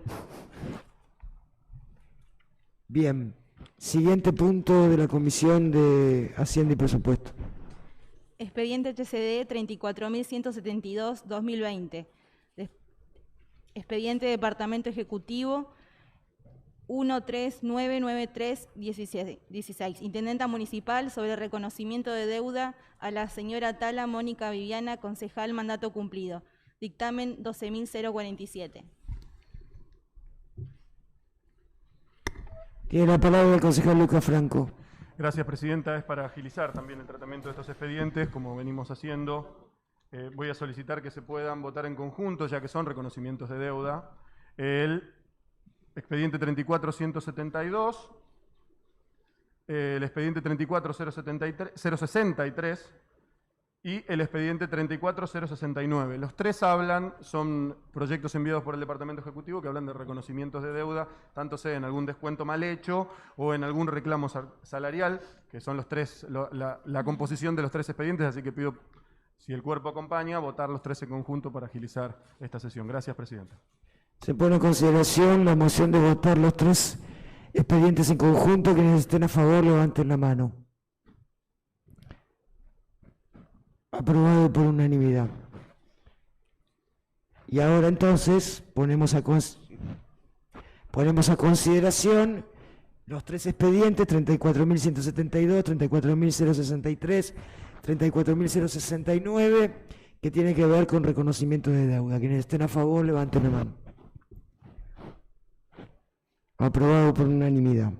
Bien, siguiente punto de la Comisión de Hacienda y Presupuesto. Expediente HCD 34.172-2020. Expediente Departamento Ejecutivo 1399316. Intendenta Municipal sobre reconocimiento de deuda a la señora Tala Mónica Viviana, concejal, mandato cumplido. Dictamen 12.047. Tiene la palabra el concejal Lucas Franco. Gracias, presidenta. Es para agilizar también el tratamiento de estos expedientes, como venimos haciendo. Voy a solicitar que se puedan votar en conjunto, ya que son reconocimientos de deuda. El expediente 34.172, el expediente 34.063 y el expediente 34.069. Los tres son proyectos enviados por el Departamento Ejecutivo que hablan de reconocimientos de deuda, tanto sea en algún descuento mal hecho o en algún reclamo salarial, que son los tres, la composición de los tres expedientes, así que pido, si el cuerpo acompaña, votar los tres en conjunto para agilizar esta sesión. Gracias, presidenta. Se pone en consideración la moción de votar los tres expedientes en conjunto. Quienes estén a favor, levanten la mano. Aprobado por unanimidad. Y ahora entonces ponemos a consideración los tres expedientes 34.172, 34.063, 34.069, que tienen que ver con reconocimiento de deuda. Quienes estén a favor, levanten la mano. Aprobado por unanimidad.